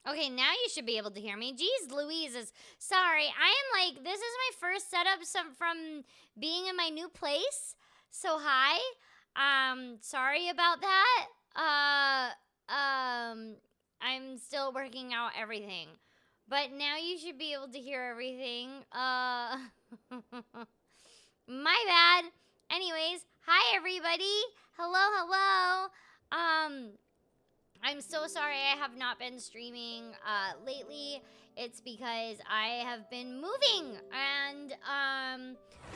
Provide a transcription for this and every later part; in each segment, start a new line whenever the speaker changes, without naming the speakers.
Okay, now you should be able to hear me. Jeez Louise is sorry. I am like, this is my first setup from being in my new place. So hi. Sorry about that. I'm still working out everything. But now you should be able to hear everything. My bad. Anyways, hi everybody. Hello, hello. I'm so sorry I have not been streaming lately. It's because I have been moving and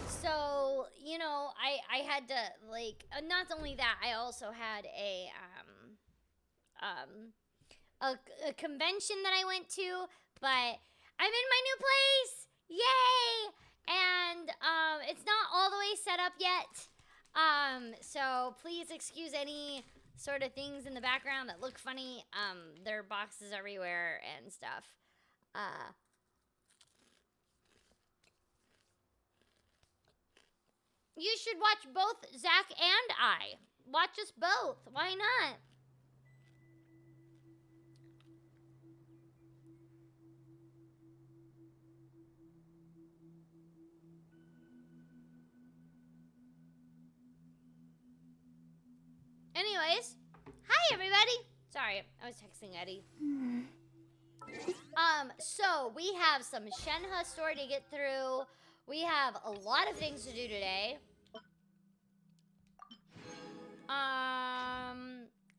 so you know I had to like not only that I also had a convention that I went to, but I'm in my new place. Yay! And it's not all the way set up yet. So please excuse any sort of things in the background that look funny. There are boxes everywhere and stuff. You should watch both Zach and I. Watch us both. Why not? Anyways, hi everybody. Sorry, I was texting Eddie. So we have some Shenhe story to get through. We have a lot of things to do today.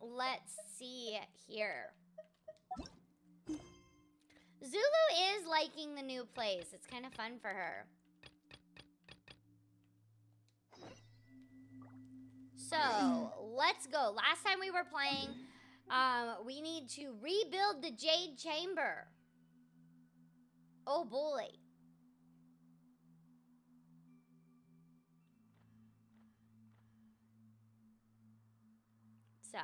Let's see here. Zulu is liking the new place. It's kind of fun for her. So, let's go. Last time we were playing, we need to rebuild the Jade Chamber. Oh boy. So.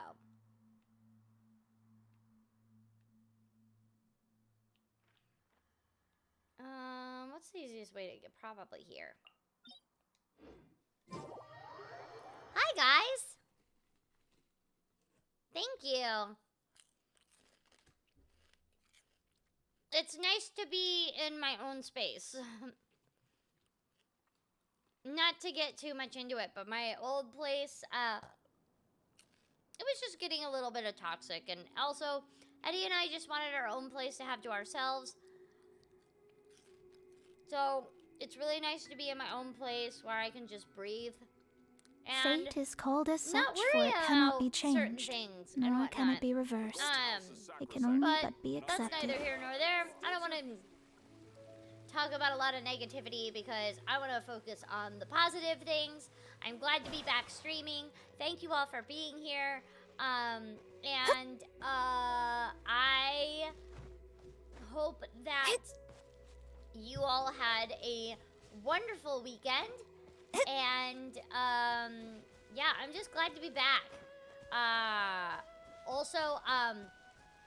What's the easiest way to get? Probably here. Hi, guys. Thank you. It's nice to be in my own space. Not to get too much into it, but my old place, it was just getting a little bit of toxic. And also, Eddie and I just wanted our own place to have to ourselves. So, it's really nice to be in my own place where I can just breathe. And
fate is called as such,
not
for
worry
it cannot
about
be
certain
changed,
things and
nor can
whatnot.
it be reversed. It can only but be accepted.
That's neither here nor there. I don't want to talk about a lot of negativity because I want to focus on the positive things. I'm glad to be back streaming. Thank you all for being here. And I hope that you all had a wonderful weekend. And yeah, I'm just glad to be back. Also,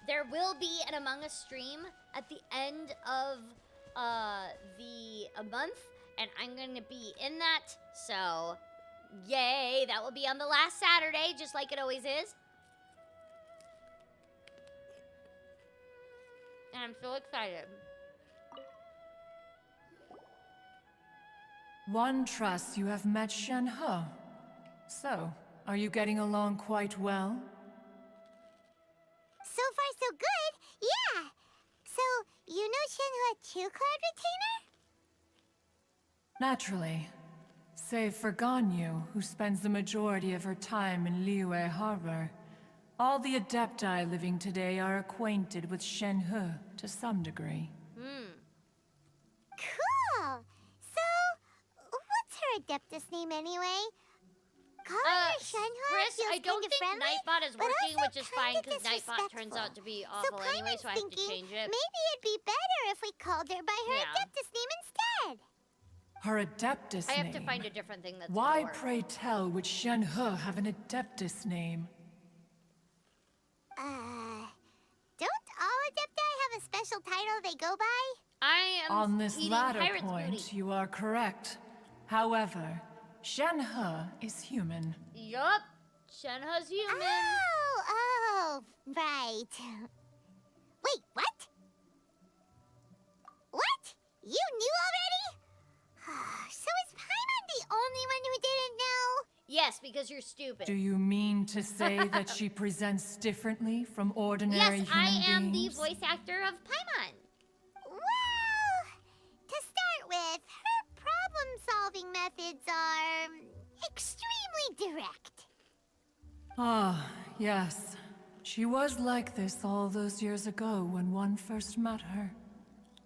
there will be an Among Us stream at the end of the month, and I'm gonna be in that. So, yay! That will be on the last Saturday, just like it always is. And I'm so excited.
One trusts you have met Shenhe. So, are you getting along quite well?
So far, so good. Yeah. So, you know Shenhe too, Cloud Retainer?
Naturally. Save for Ganyu, who spends the majority of her time in Liyue Harbor. All the Adepti living today are acquainted with Shenhe to some degree.
Cool. So, what's her Adeptus name anyway? Calling her Shenhe
Chris,
feels
I don't
kinda
think
friendly,
Nightbot is
but
working,
also
which is fine
kinda
because Nightbot turns out to be awful
so
anyway, so I have to
thinking
change it.
maybe it'd be better if we called her by her Adeptus name instead.
Her Adeptus
I
name?
have to find a different thing that's
Why,
more.
pray tell, would Shenhe have an Adeptus name?
Don't all Adepti have a special title they go by?
I am
On this
eating
latter
pirate's
point,
booty.
you are correct. However, Shenhe is human.
Yup, Shenhe's human.
Oh, right. Wait, what? What? You knew already? So is Paimon the only one who didn't know?
Yes, because you're stupid.
Do you mean to say that she presents differently from ordinary
Yes,
human
I am the
beings?
voice actor of Paimon.
Well, to start with, her problem-solving methods are extremely direct.
Ah, yes. She was like this all those years ago when one first met her.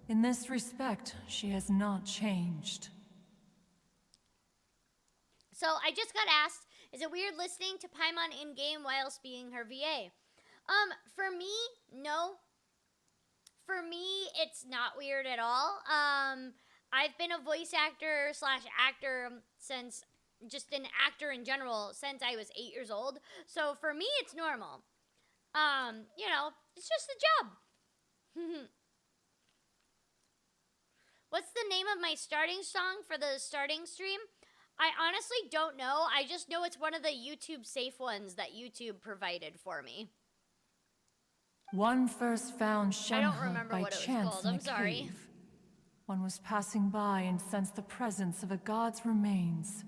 In this respect, she has not changed.
So I just got asked, is it weird listening to Paimon in-game whilst being her VA? For me, no. For me, it's not weird at all. I've been a voice actor slash actor since, just an actor in general, since I was 8 years old. So for me, it's normal. You know, it's just a job. What's the name of my starting song for the starting stream? I honestly don't know. I just know it's one of the YouTube safe ones that YouTube provided for me.
One first found
I don't
Shenhe
remember
by
what it was
chance
called.
in
I'm
a
sorry.
cave. One was passing by and sensed the presence of a god's remains.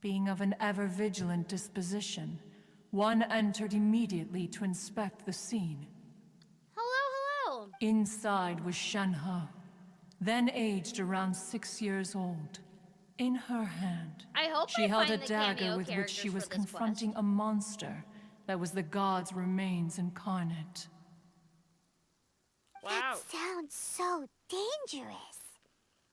Being of an ever-vigilant disposition, one entered immediately to inspect the scene.
Hello.
Inside was Shenhe, then aged around 6 years old. In her hand,
I hope
she
I
held
find
a
the
dagger
cameo
with which she
characters
was
for this
confronting
quest.
a monster that was the god's remains incarnate.
Wow.
That sounds so dangerous.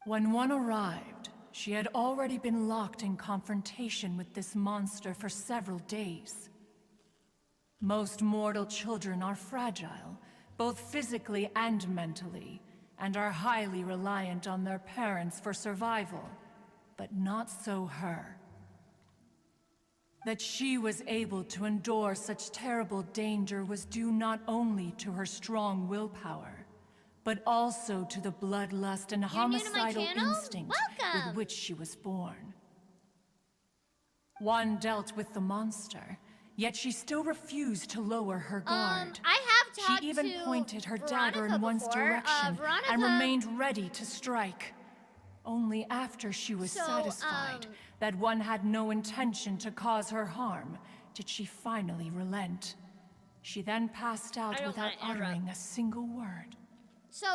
When one arrived, she had already been locked in confrontation with this monster for several days. Most mortal children are fragile, both physically and mentally, and are highly reliant on their parents for survival. But not so her. That she was able to endure such terrible danger was due not only to her strong willpower, but also to the bloodlust and
You're new to my
homicidal
channel?
instinct
Welcome.
with which she was born. One dealt with the monster, yet she still refused to lower her guard.
I have talked
She even
to
pointed her
Veronica
dagger in one's
before.
direction
Veronica,
and remained ready to strike. Only after she was
So,
satisfied that one had no intention to cause her harm did she finally relent. She then passed
I
out
don't
without
wanna interrupt.
uttering a single word.
So,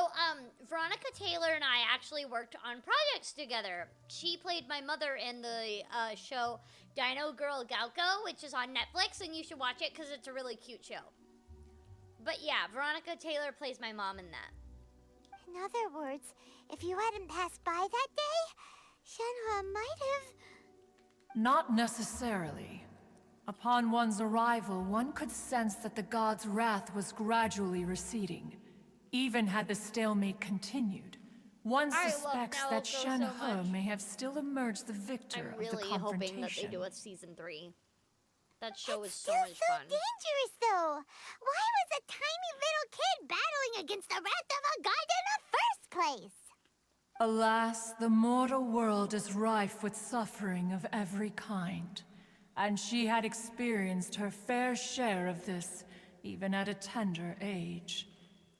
Veronica Taylor and I actually worked on projects together. She played my mother in the show Dino Girl Galco, which is on Netflix, and you should watch it because it's a really cute show. But yeah, Veronica Taylor plays my mom in that.
In other words, if you hadn't passed by that day, Shenhe might have...
Not necessarily. Upon one's arrival, one could sense that the god's wrath was gradually receding. Even had the stalemate continued, one suspects that Shenhe may have still emerged the victor
I'm
of the
really
confrontation.
hoping that they do a season 3. That show is so
Still
much
so
fun.
dangerous, though. Why was a tiny little kid battling against the wrath of a god in the first place?
Alas, the mortal world is rife with suffering of every kind, and she had experienced her fair share of this, even at a tender age.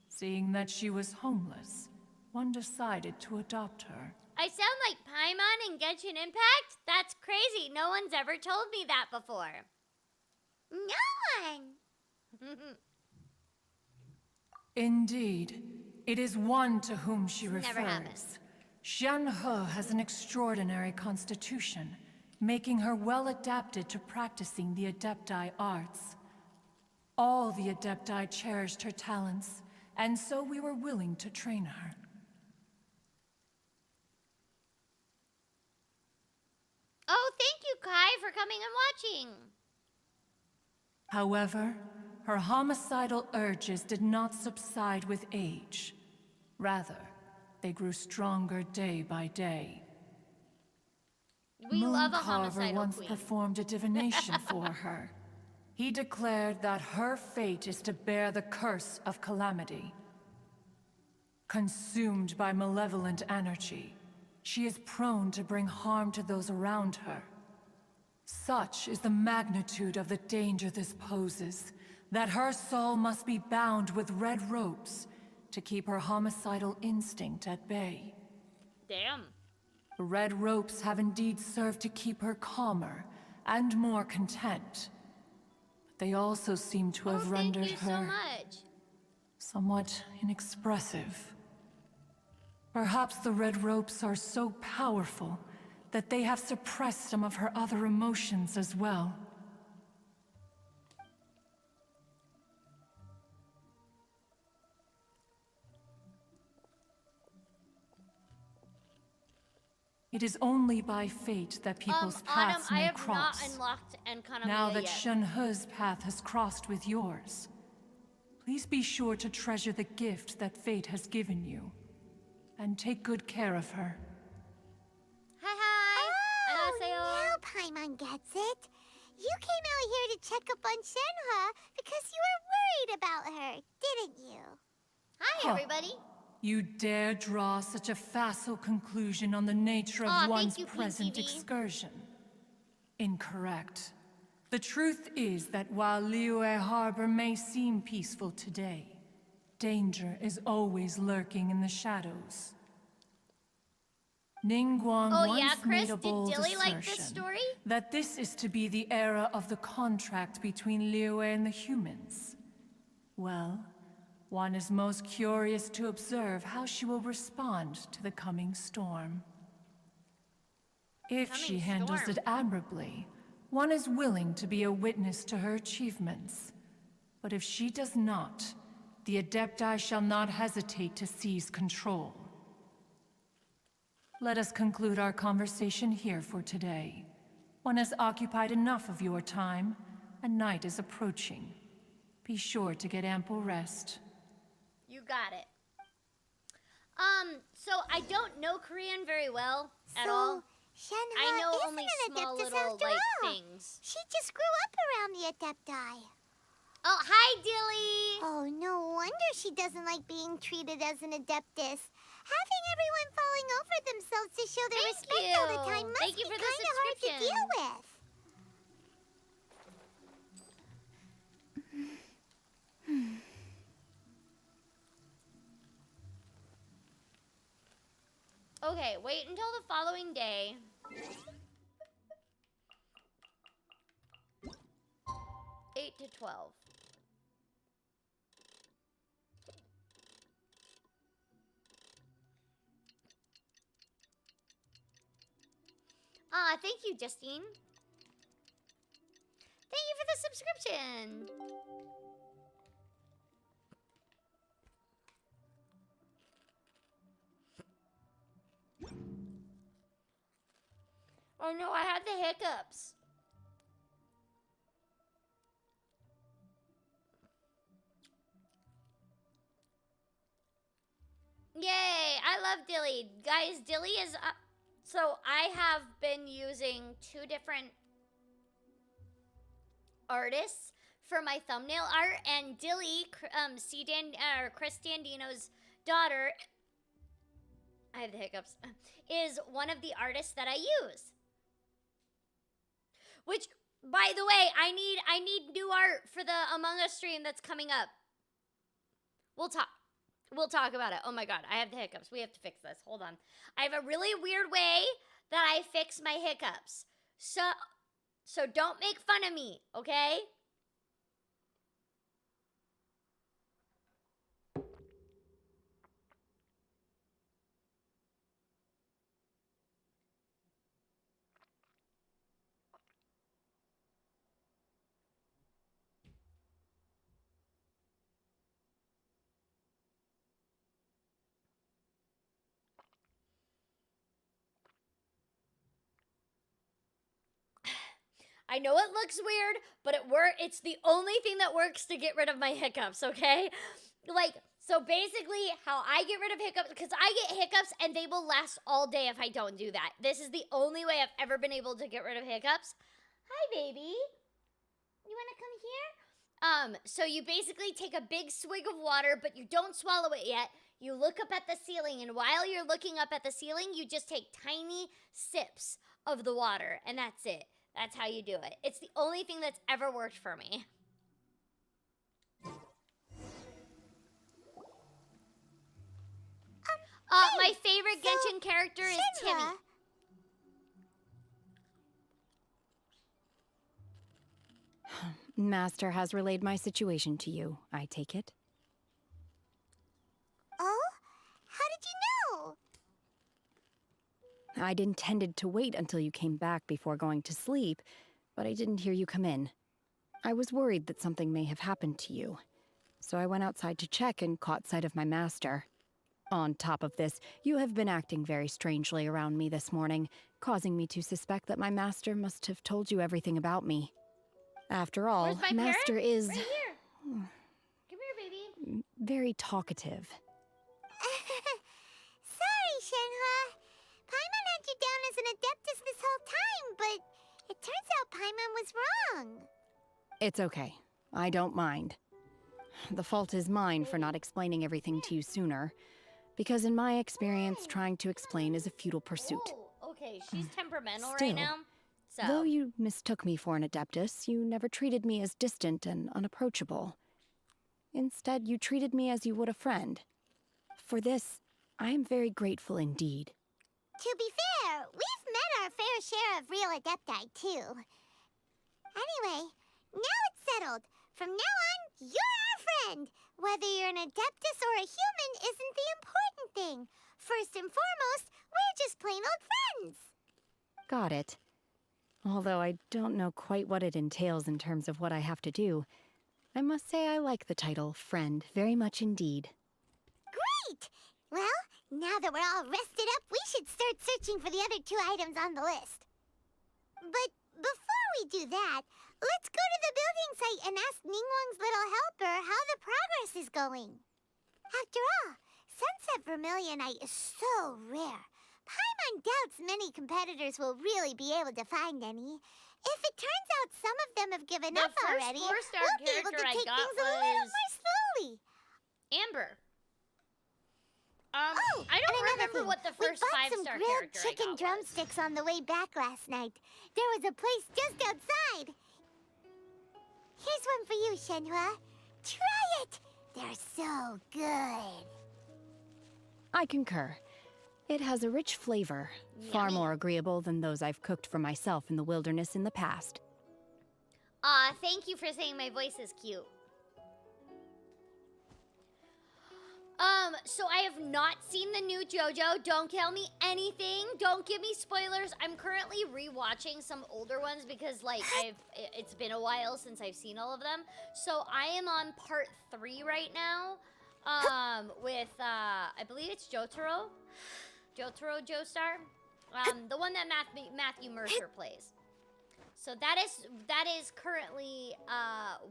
Seeing that she was homeless, one decided to adopt her.
I sound like Paimon in Genshin Impact? That's crazy. No one's ever told me that before.
No one.
Indeed, it is one to whom she
Never happened.
refers. Shenhe has an extraordinary constitution, making her well adapted to practicing the Adepti arts. All the Adepti cherished her talents, and so we were willing to train her.
Oh, thank you, Kai, for coming and watching.
However, her homicidal urges did not subside with age. Rather, they grew stronger day by day.
We love a
Mooncarver
homicidal
once
queen.
performed a divination for her. He declared that her fate is to bear the curse of calamity. Consumed by malevolent energy, she is prone to bring harm to those around her. Such is the magnitude of the danger this poses, that her soul must be bound with red ropes to keep her homicidal instinct at bay.
Damn.
The red ropes have indeed served to keep her calmer and more content. But they also seem to have rendered
Thank you
her
so much.
somewhat inexpressive. Perhaps the red ropes are so powerful that they have suppressed some of her other emotions as well. It is only by fate that people's paths
Autumn, I
may
have
cross.
not unlocked Enkanamiya
Now that
yet.
Shenhe's path has crossed with yours, please be sure to treasure the gift that fate has given you, and take good care of her.
Hi.
Oh,
Annyeonghaseyo.
now Paimon gets it. You came out here to check up on Shenhe because you were worried about her, didn't you?
Hi,
Huh.
everybody.
You dare draw such a facile conclusion on the nature of
Aw,
one's
thank you,
present
Pinky V.
excursion. Incorrect. The truth is that while Liyue Harbor may seem peaceful today, danger is always lurking in the shadows. Ningguang
Oh,
once
yeah, Chris?
made a
Did
bold
Dilly
assertion
like this story?
that this is to be the era of the contract between Liyue and the humans. Well, one is most curious to observe how she will respond to the coming storm. If she
Coming
handles
storm.
it admirably, one is willing to be a witness to her achievements. But if she does not, the Adepti shall not hesitate to seize control. Let us conclude our conversation here for today. One has occupied enough of your time, and night is approaching. Be sure to get ample rest.
You got it. So I don't know Korean very well at all.
Shenhe
I know
isn't
only
an
small
Adeptus
little,
after
like,
all.
things.
She just grew up around the Adepti.
Oh, hi, Dilly.
Oh, no wonder she doesn't like being treated as an Adeptus. Having everyone falling over themselves to show their
Thank
respect all the
you.
time must
Thank
be
you for
kind
the
of hard to
subscription.
deal with.
Okay, wait until the following day. Eight to 12. Thank you, Justine. Thank you for the subscription. Oh no, I had the hiccups. Yay, I love Dilly. Guys, Dilly is so I have been using 2 different artists for my thumbnail art, and Dilly, Chris Dandino's daughter, I have the hiccups, is one of the artists that I use. Which, by the way, I need new art for the Among Us stream that's coming up. We'll talk about it. Oh my god, I have the hiccups. We have to fix this. Hold on. I have a really weird way that I fix my hiccups. So don't make fun of me, okay? I know it looks weird, but it's the only thing that works to get rid of my hiccups, okay? Like, so basically how I get rid of hiccups, because I get hiccups and they will last all day if I don't do that. This is the only way I've ever been able to get rid of hiccups. Hi, baby. You want to come here? So you basically take a big swig of water, but you don't swallow it yet. You look up at the ceiling, and while you're looking up at the ceiling, you just take tiny sips of the water, and that's it. That's how you do it. It's the only thing that's ever worked for me. favorite Genshin character is Timmy.
Master has relayed my situation to you, I take it.
Oh? How did you know?
I'd intended to wait until you came back before going to sleep, but I didn't hear you come in. I was worried that something may have happened to you, so I went outside to check and caught sight of my master. On top of this, you have been acting very strangely around me this morning, causing me to suspect that my master must have told you everything about me. After all,
Where's my
master
parrot?
is...
Right here. Come here, baby.
very talkative.
Sorry, Shenhe. Paimon had you down as an adeptus this whole time, but it turns out Paimon was wrong.
It's okay. I don't mind. The fault is mine for not explaining everything to you sooner, because in my experience, trying to explain is a futile pursuit.
Oh, okay, she's temperamental
Still,
right now. So.
Though you mistook me for an adeptus, you never treated me as distant and unapproachable. Instead, you treated me as you would a friend. For this, I am very grateful indeed.
To be fair, we've met our fair share of real adepti, too. Anyway, now it's settled. From now on, you're our friend. Whether you're an adeptus or a human isn't the important thing. First and foremost, we're just plain old friends.
Got it. Although I don't know quite what it entails in terms of what I have to do, I must say I like the title Friend very much indeed.
Great! Well, now that we're all rested up, we should start searching for the other 2 items on the list. But before we do that, let's go to the building site and ask Ningguang's little helper how the progress is going. After all, Sunset Vermilionite is so rare. Paimon doubts many competitors will really be able to find any. If it turns out some of them have given up already, we'll be able to take things a little more slowly.
Amber.
Oh,
I don't
and another
remember
thing.
what the first
we bought
5-star
some grilled
character
chicken
I got
drumsticks on the way back last night. There was a place just outside. Here's one for you, Shenhe. Try it. They're so good.
I concur. It has a rich flavor, far more agreeable than those I've cooked for myself in the wilderness in the past.
Thank you for saying my voice is cute. So I have not seen the new JoJo. Don't tell me anything. Don't give me spoilers. I'm currently rewatching some older ones because, like, it's been a while since I've seen all of them. So I am on part 3 right now, with, I believe it's Jotaro Joestar, the one that Matthew Mercer plays. So that is currently,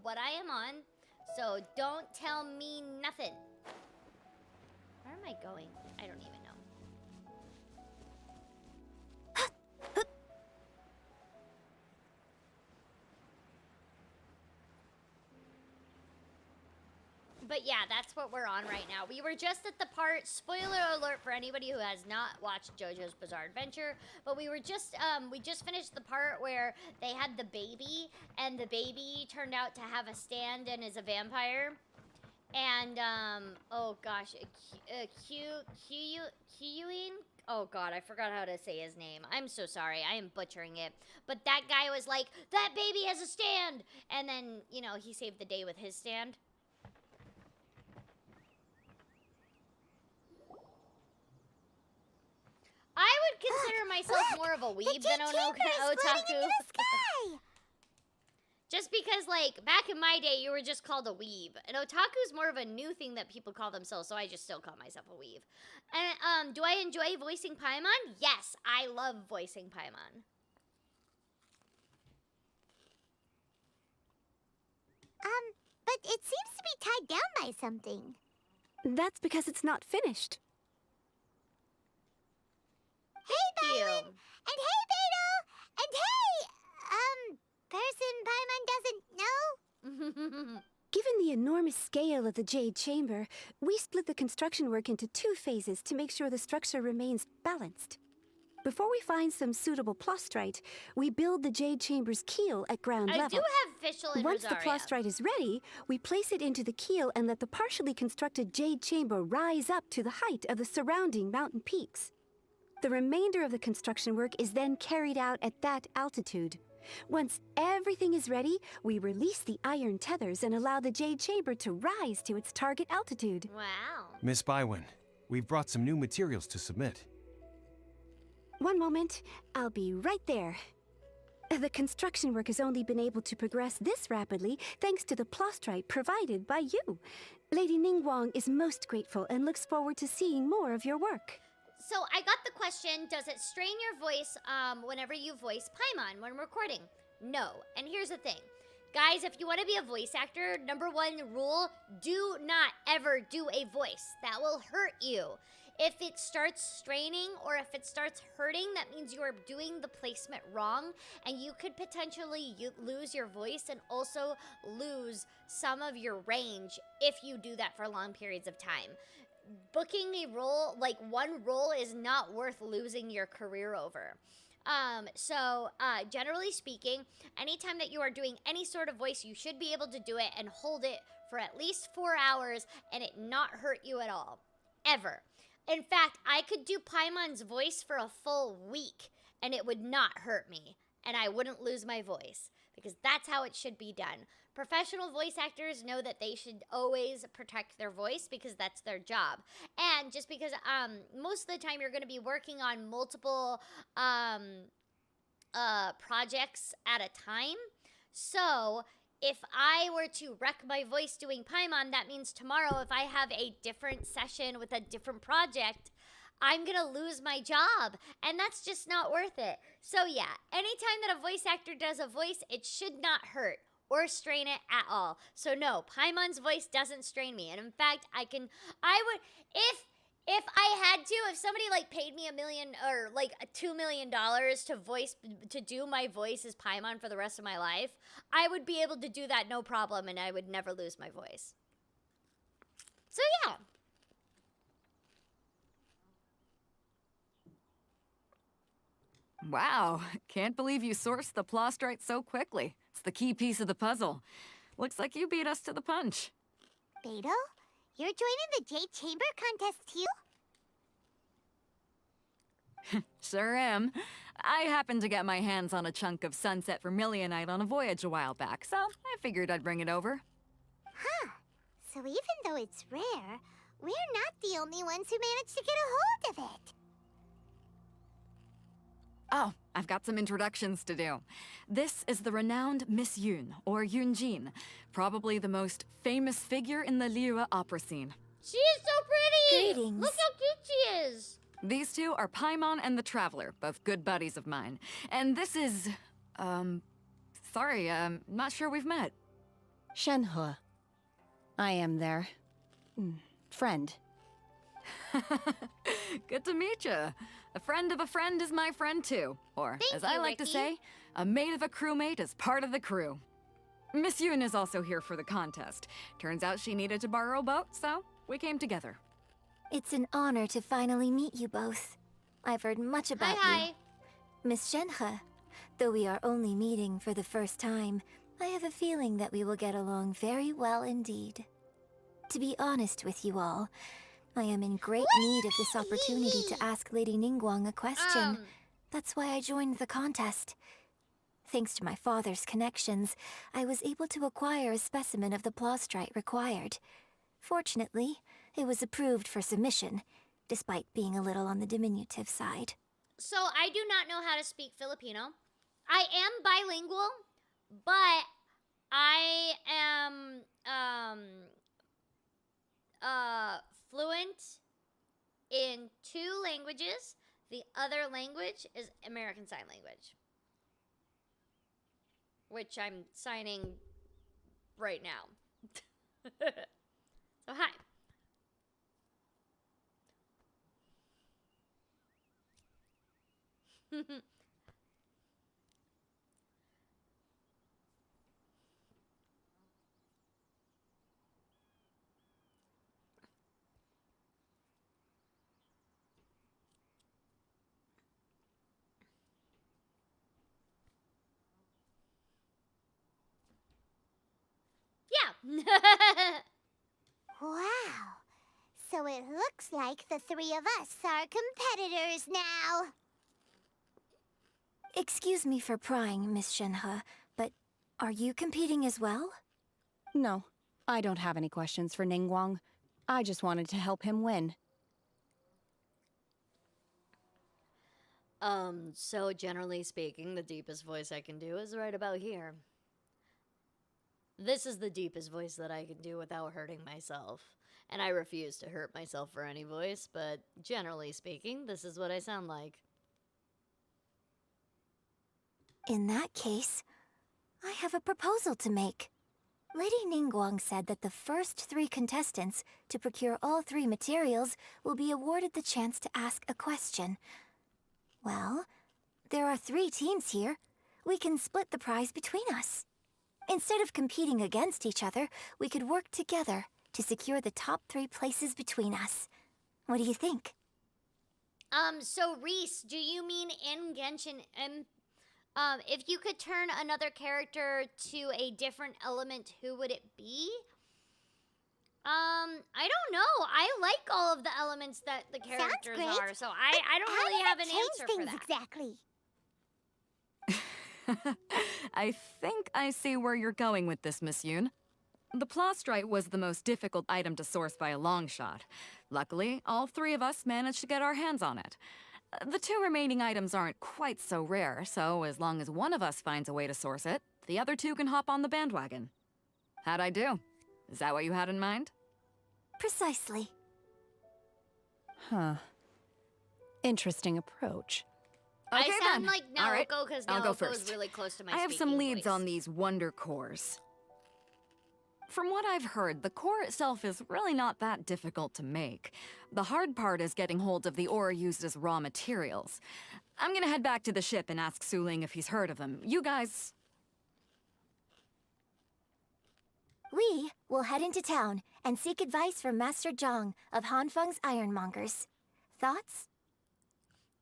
what I am on. So don't tell me nothing. Where am I going? I don't even know. But yeah, that's what we're on right now. We were just at the part, spoiler alert for anybody who has not watched JoJo's Bizarre Adventure, but we just finished the part where they had the baby, and the baby turned out to have a stand and is a vampire. And, oh gosh, Kyuin? Oh god, I forgot how to say his name. I'm so sorry, I am butchering it. But that guy was like, that baby has a stand! And then, you know, he saved the day with his stand. I would consider myself more of a weeb than an otaku. Just because, like, back in my day, you were just called a weeb. And otaku is more of a new thing that people call themselves, so I just still call myself a weeb. And, do I enjoy voicing Paimon? Yes, I love voicing Paimon.
But it seems to be tied down by something.
That's because it's not finished.
Hey, Byron! And hey, Beto! And hey, person Paimon doesn't know?
Given the enormous scale of the Jade Chamber, we split the construction work into 2 phases to make sure the structure remains balanced. Before we find some suitable plastrite, we build the Jade Chamber's keel at ground
I
level.
do have Fischl and
Once the
Rosaria.
plastrite is ready, we place it into the keel and let the partially constructed Jade Chamber rise up to the height of the surrounding mountain peaks. The remainder of the construction work is then carried out at that altitude. Once everything is ready, we release the iron tethers and allow the Jade Chamber to rise to its target altitude.
Wow.
Miss Bywin, we've brought some new materials to submit.
One moment, I'll be right there. The construction work has only been able to progress this rapidly thanks to the plastrite provided by you. Lady Ningguang is most grateful and looks forward to seeing more of your work.
So I got the question, does it strain your voice whenever you voice Paimon when recording? No. And here's the thing. Guys, if you want to be a voice actor, number one rule, do not ever do a voice. That will hurt you. If it starts straining or if it starts hurting, that means you are doing the placement wrong and you could potentially lose your voice and also lose some of your range if you do that for long periods of time. Booking a role, like one role, is not worth losing your career over. Generally speaking, anytime that you are doing any sort of voice, you should be able to do it and hold it for at least 4 hours and it not hurt you at all. Ever. In fact, I could do Paimon's voice for a full week and it would not hurt me and I wouldn't lose my voice because that's how it should be done. Professional voice actors know that they should always protect their voice because that's their job. And just because most of the time you're going to be working on multiple projects at a time. So if I were to wreck my voice doing Paimon, that means tomorrow if I have a different session with a different project, I'm going to lose my job. And that's just not worth it. So yeah, anytime that a voice actor does a voice, it should not hurt or strain it at all. So no, Paimon's voice doesn't strain me. And in fact, if I had to, if somebody like paid me $1 million or like $2 million to do my voice as Paimon for the rest of my life, I would be able to do that no problem and I would never lose my voice. So yeah.
Wow, can't believe you sourced the plastrite so quickly. It's the key piece of the puzzle. Looks like you beat us to the punch.
Beto, you're joining the Jade Chamber contest too?
Sure am. I happened to get my hands on a chunk of sunset vermilionite on a voyage a while back, so I figured I'd bring it over.
Huh. So even though it's rare, we're not the only ones who managed to get a hold of it.
Oh, I've got some introductions to do. This is the renowned Miss Yun, or Yunjin, probably the most famous figure in the Liyue opera scene.
She is so pretty!
Greetings.
Look how cute she is!
These two are Paimon and the Traveler, both good buddies of mine. And this is, sorry, not sure we've met.
Shenhe. I am their friend.
Good to meet you. A friend of a friend is my friend too. Or,
Thank
as I
you,
like to
Ricky.
say, a mate of a crewmate is part of the crew. Miss Yun is also here for the contest. Turns out she needed to borrow a boat, so we came together.
It's an honor to finally meet you both. I've heard much about
Hi.
you. Miss Shenhe, though we are only meeting for the first time, I have a feeling that we will get along very well indeed. To be honest with you all, I am in great need of this opportunity to ask Lady Ningguang a question. That's why I joined the contest. Thanks to my father's connections, I was able to acquire a specimen of the plastrite required. Fortunately, it was approved for submission, despite being a little on the diminutive side.
So I do not know how to speak Filipino. I am bilingual, but I am fluent in 2 languages. The other language is American Sign Language, which I'm signing right now. So hi.
Wow. So it looks like the three of us are competitors now.
Excuse me for prying, Miss Shenhe, but are you competing as well?
No, I don't have any questions for Ningguang. I just wanted to help him win.
So generally speaking, the deepest voice I can do is right about here. This is the deepest voice that I can do without hurting myself. And I refuse to hurt myself for any voice, but generally speaking, this is what I sound like.
In that case, I have a proposal to make. Lady Ningguang said that the first 3 contestants to procure all 3 materials will be awarded the chance to ask a question. Well, there are 3 teams here. We can split the prize between us. Instead of competing against each other, we could work together to secure the top 3 places between us. What do you think?
So Reese, do you mean in Genshin, if you could turn another character to a different element, who would it be? I don't know. I like all of the elements that the characters
great.
are, so I don't really have an answer for that.
Exactly.
I think I see where you're going with this, Miss Yoon. The plastrite was the most difficult item to source by a long shot. Luckily, all 3 of us managed to get our hands on it. The 2 remaining items aren't quite so rare, so as long as one of us finds a way to source it, the other 2 can hop on the bandwagon. How'd I do? Is that what you had in mind?
Precisely.
Huh. Interesting approach.
I
Okay,
sound
then.
like
All right,
Naoko because
I'll go
Naoko is
first.
really close to my
I have some
speaking
leads
voice.
on these wonder cores. From what I've heard, the core itself is really not that difficult to make. The hard part is getting hold of the ore used as raw materials. I'm gonna head back to the ship and ask Suling if he's heard of them. You guys...
We will head into town and seek advice from Master Zhang of Hanfeng's Ironmongers. Thoughts?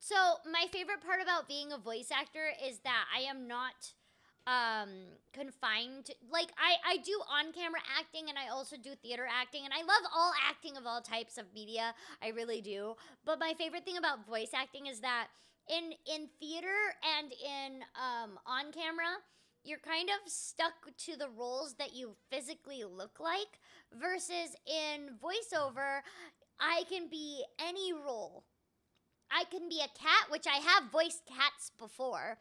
So, my favorite part about being a voice actor is that I am not confined to, like, I do on-camera acting and I also do theater acting, and I love all acting of all types of media. I really do. But my favorite thing about voice acting is that in theater and in on-camera, you're kind of stuck to the roles that you physically look like, versus in voiceover, I can be any role. I can be a cat, which I have voiced cats before.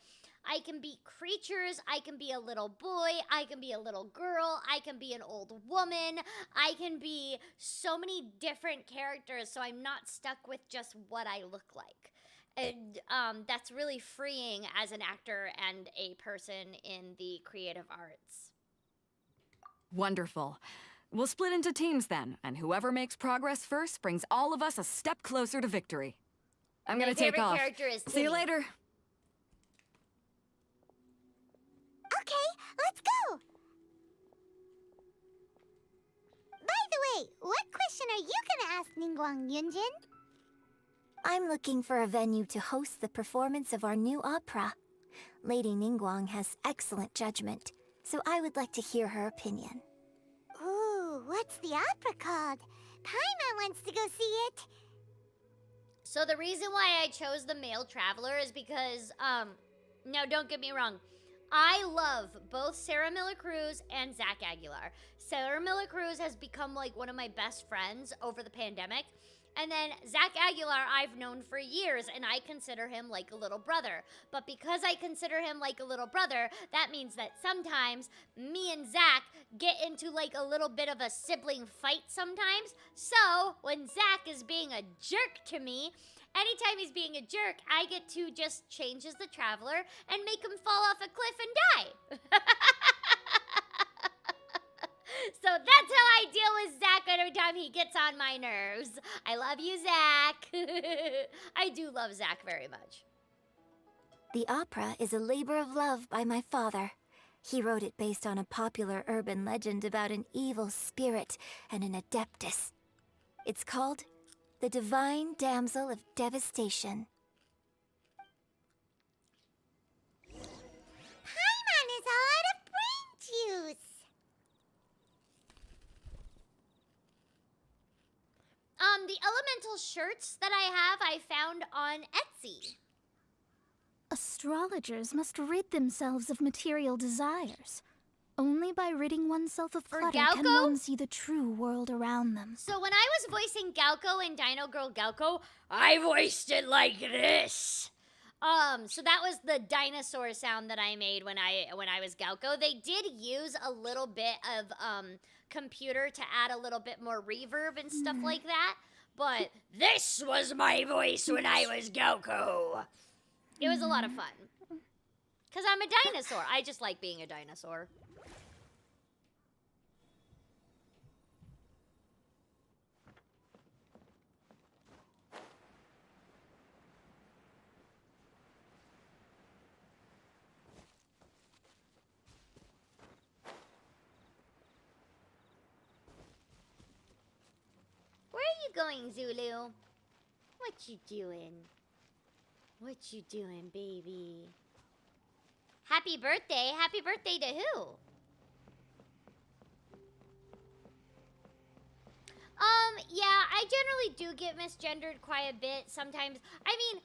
I can be creatures. I can be a little boy. I can be a little girl. I can be an old woman. I can be so many different characters, so I'm not stuck with just what I look like. And that's really freeing as an actor and a person in the creative arts.
Wonderful. We'll split into teams then, and whoever makes progress first brings all of us a step closer to victory. I'm gonna take off.
My favorite character is
See you
Timmy.
later.
Okay, let's go. By the way, what question are you gonna ask Ningguang Yunjin?
I'm looking for a venue to host the performance of our new opera. Lady Ningguang has excellent judgment, so I would like to hear her opinion.
Ooh, what's the opera called? Paimon wants to go see it.
So the reason why I chose the male traveler is because, now don't get me wrong, I love both Sarah Miller-Cruz and Zach Aguilar. Sarah Miller-Cruz has become like one of my best friends over the pandemic. And then Zach Aguilar I've known for years, and I consider him like a little brother. But because I consider him like a little brother, that means that sometimes me and Zach get into like a little bit of a sibling fight sometimes. So when Zach is being a jerk to me, anytime he's being a jerk, I get to just change as the traveler and make him fall off a cliff and die. So that's how I deal with Zach every time he gets on my nerves. I love you, Zach. I do love Zach very much.
The opera is a labor of love by my father. He wrote it based on a popular urban legend about an evil spirit and an adeptus. It's called The Divine Damsel of Devastation.
Paimon is all out of brain juice.
The elemental shirts that I found on Etsy.
Astrologers must rid themselves of material desires. Only by ridding oneself of
For
clutter can
Galco?
one see the true world around them.
So when I was voicing Galco in Dino Girl Galco, I voiced it like this. So that was the dinosaur sound that I made when I was Galco. They did use a little bit of computer to add a little bit more reverb and stuff like that. But this was my voice when I was Galco. It was a lot of fun. Cause I'm a dinosaur. I just like being a dinosaur. Where are you going, Zulu? What you doing? What you doing, baby? Happy birthday. Happy birthday to who? Yeah, I generally do get misgendered quite a bit sometimes. I mean,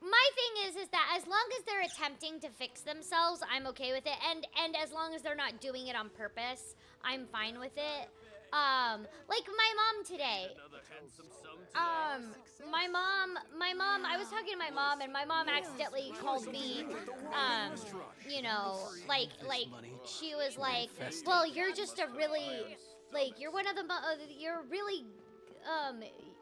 my thing is that as long as they're attempting to fix themselves, I'm okay with it. And as long as they're not doing it on purpose, I'm fine with it. Like my mom today. My mom, I was talking to my mom, and my mom accidentally called me, you know, like, she was like, well, you're just a really, like, you're one of the, you're really,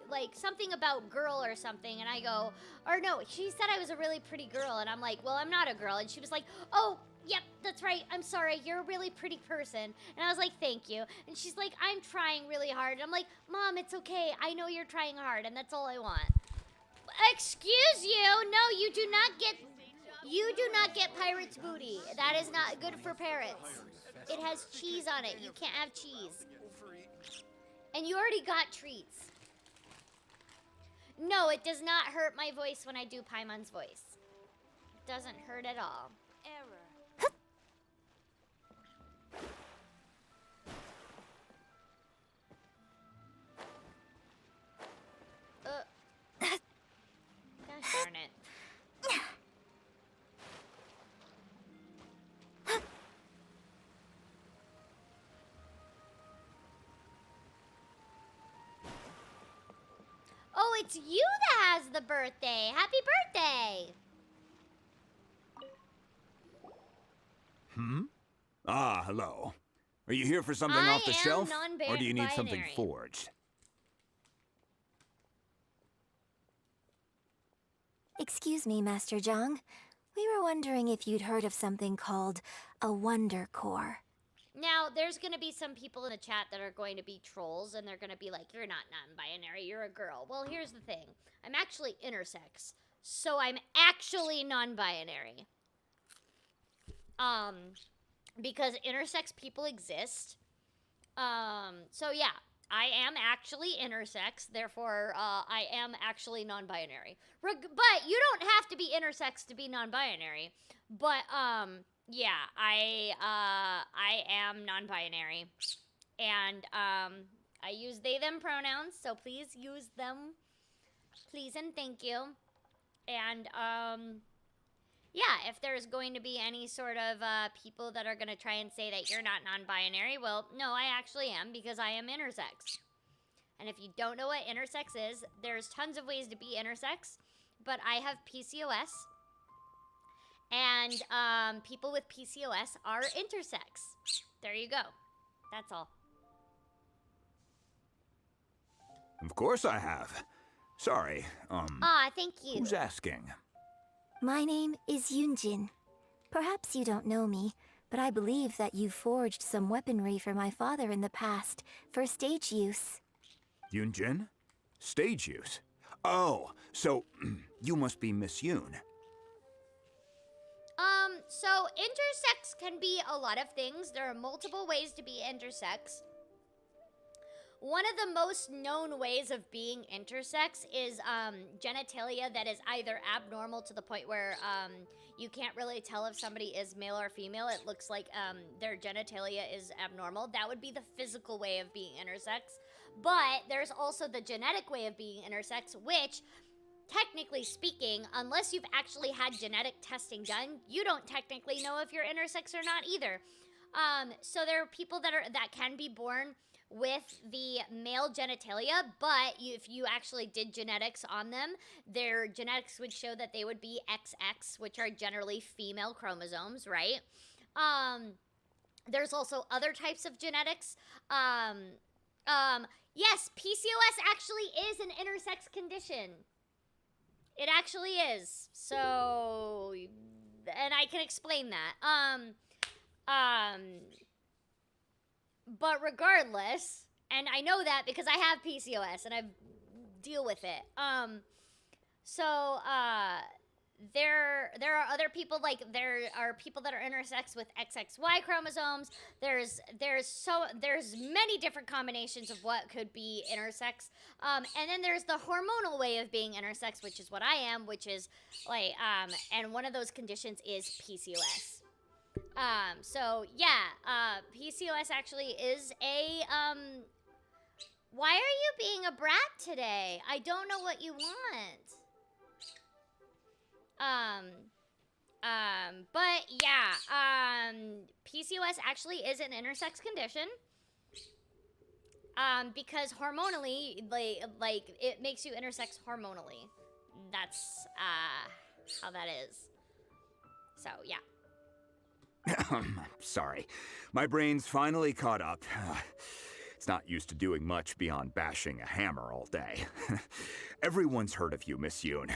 like, something about girl or something, and I go, or no, she said I was a really pretty girl, and I'm like, well, I'm not a girl, and she was like, oh, yep, that's right, I'm sorry, you're a really pretty person, and I was like, thank you, and she's like, I'm trying really hard, and I'm like, Mom, it's okay, I know you're trying hard, and that's all I want. Excuse you, no, you do not get pirate's booty, that is not good for parrots. It has cheese on it, you can't have cheese. And you already got treats. No, it does not hurt my voice when I do Paimon's voice. It doesn't hurt at all. Error. Gosh darn it. Oh, it's you that has the birthday. Happy birthday.
Ah, hello. Are you here for something off the shelf? Or do you need something forged?
Excuse me, Master Zhang. We were wondering if you'd heard of something called a Wonder Core.
Now, there's going to be some people in the chat that are going to be trolls, and they're going to be like, you're not non-binary, you're a girl. Well, here's the thing. I'm actually intersex, so I'm actually non-binary. Because intersex people exist. So yeah, I am actually intersex, therefore, I am actually non-binary. But you don't have to be intersex to be non-binary. But, yeah, I am non-binary, and I use they them pronouns, so please use them, please and thank you. And yeah, if there's going to be any sort of people that are going to try and say that you're not non-binary, well, no, I actually am, because I am intersex. And if you don't know what intersex is, there's tons of ways to be intersex, but I have PCOS. And people with PCOS are intersex. There you go. That's all.
Of course I have. Sorry,
thank you.
who's asking?
My name is Yunjin. Perhaps you don't know me, but I believe that you forged some weaponry for my father in the past for stage use.
Yunjin? Stage use? Oh, so you must be Miss Yoon.
So intersex can be a lot of things. There are multiple ways to be intersex. One of the most known ways of being intersex is genitalia that is either abnormal to the point where you can't really tell if somebody is male or female. It looks like their genitalia is abnormal. That would be the physical way of being intersex. But there's also the genetic way of being intersex, which, technically speaking, unless you've actually had genetic testing done, you don't technically know if you're intersex or not either. So there are people that can be born with the male genitalia, but if you actually did genetics on them, their genetics would show that they would be XX, which are generally female chromosomes, right? There's also other types of genetics. Yes, PCOS actually is an intersex condition. It actually is. So, and I can explain that. But regardless, and I know that because I have PCOS and I deal with it. There are other people, like there are people that are intersex with XXY chromosomes. There's many different combinations of what could be intersex. And then there's the hormonal way of being intersex, which is what I am, which is like and one of those conditions is PCOS. So yeah, PCOS actually is a why are you being a brat today? I don't know what you want. But yeah, PCOS actually is an intersex condition. Because hormonally, like it makes you intersex hormonally. That's how that is. So yeah.
Sorry. My brain's finally caught up. It's not used to doing much beyond bashing a hammer all day. Everyone's heard of you, Miss Yoon.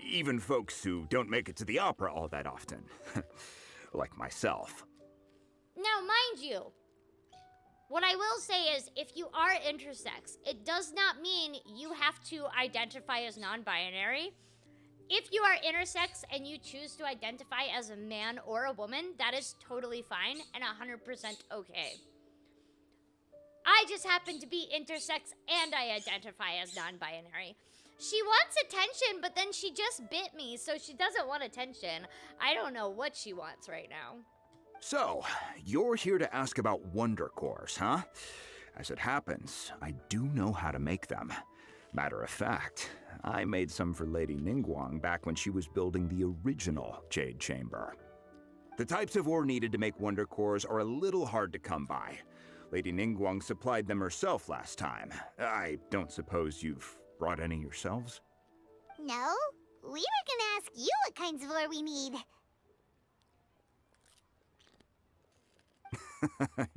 Even folks who don't make it to the opera all that often. Like myself.
Now, mind you, what I will say is, if you are intersex, it does not mean you have to identify as non-binary. If you are intersex and you choose to identify as a man or a woman, that is totally fine and 100% okay. I just happen to be intersex and I identify as non-binary. She wants attention, but then she just bit me, so she doesn't want attention. I don't know what she wants right now.
So, you're here to ask about wonder cores, huh? As it happens, I do know how to make them. Matter of fact, I made some for Lady Ningguang back when she was building the original Jade Chamber. The types of ore needed to make wonder cores are a little hard to come by. Lady Ningguang supplied them herself last time. I don't suppose you've brought any yourselves?
No, we were gonna ask you what kinds of ore we need.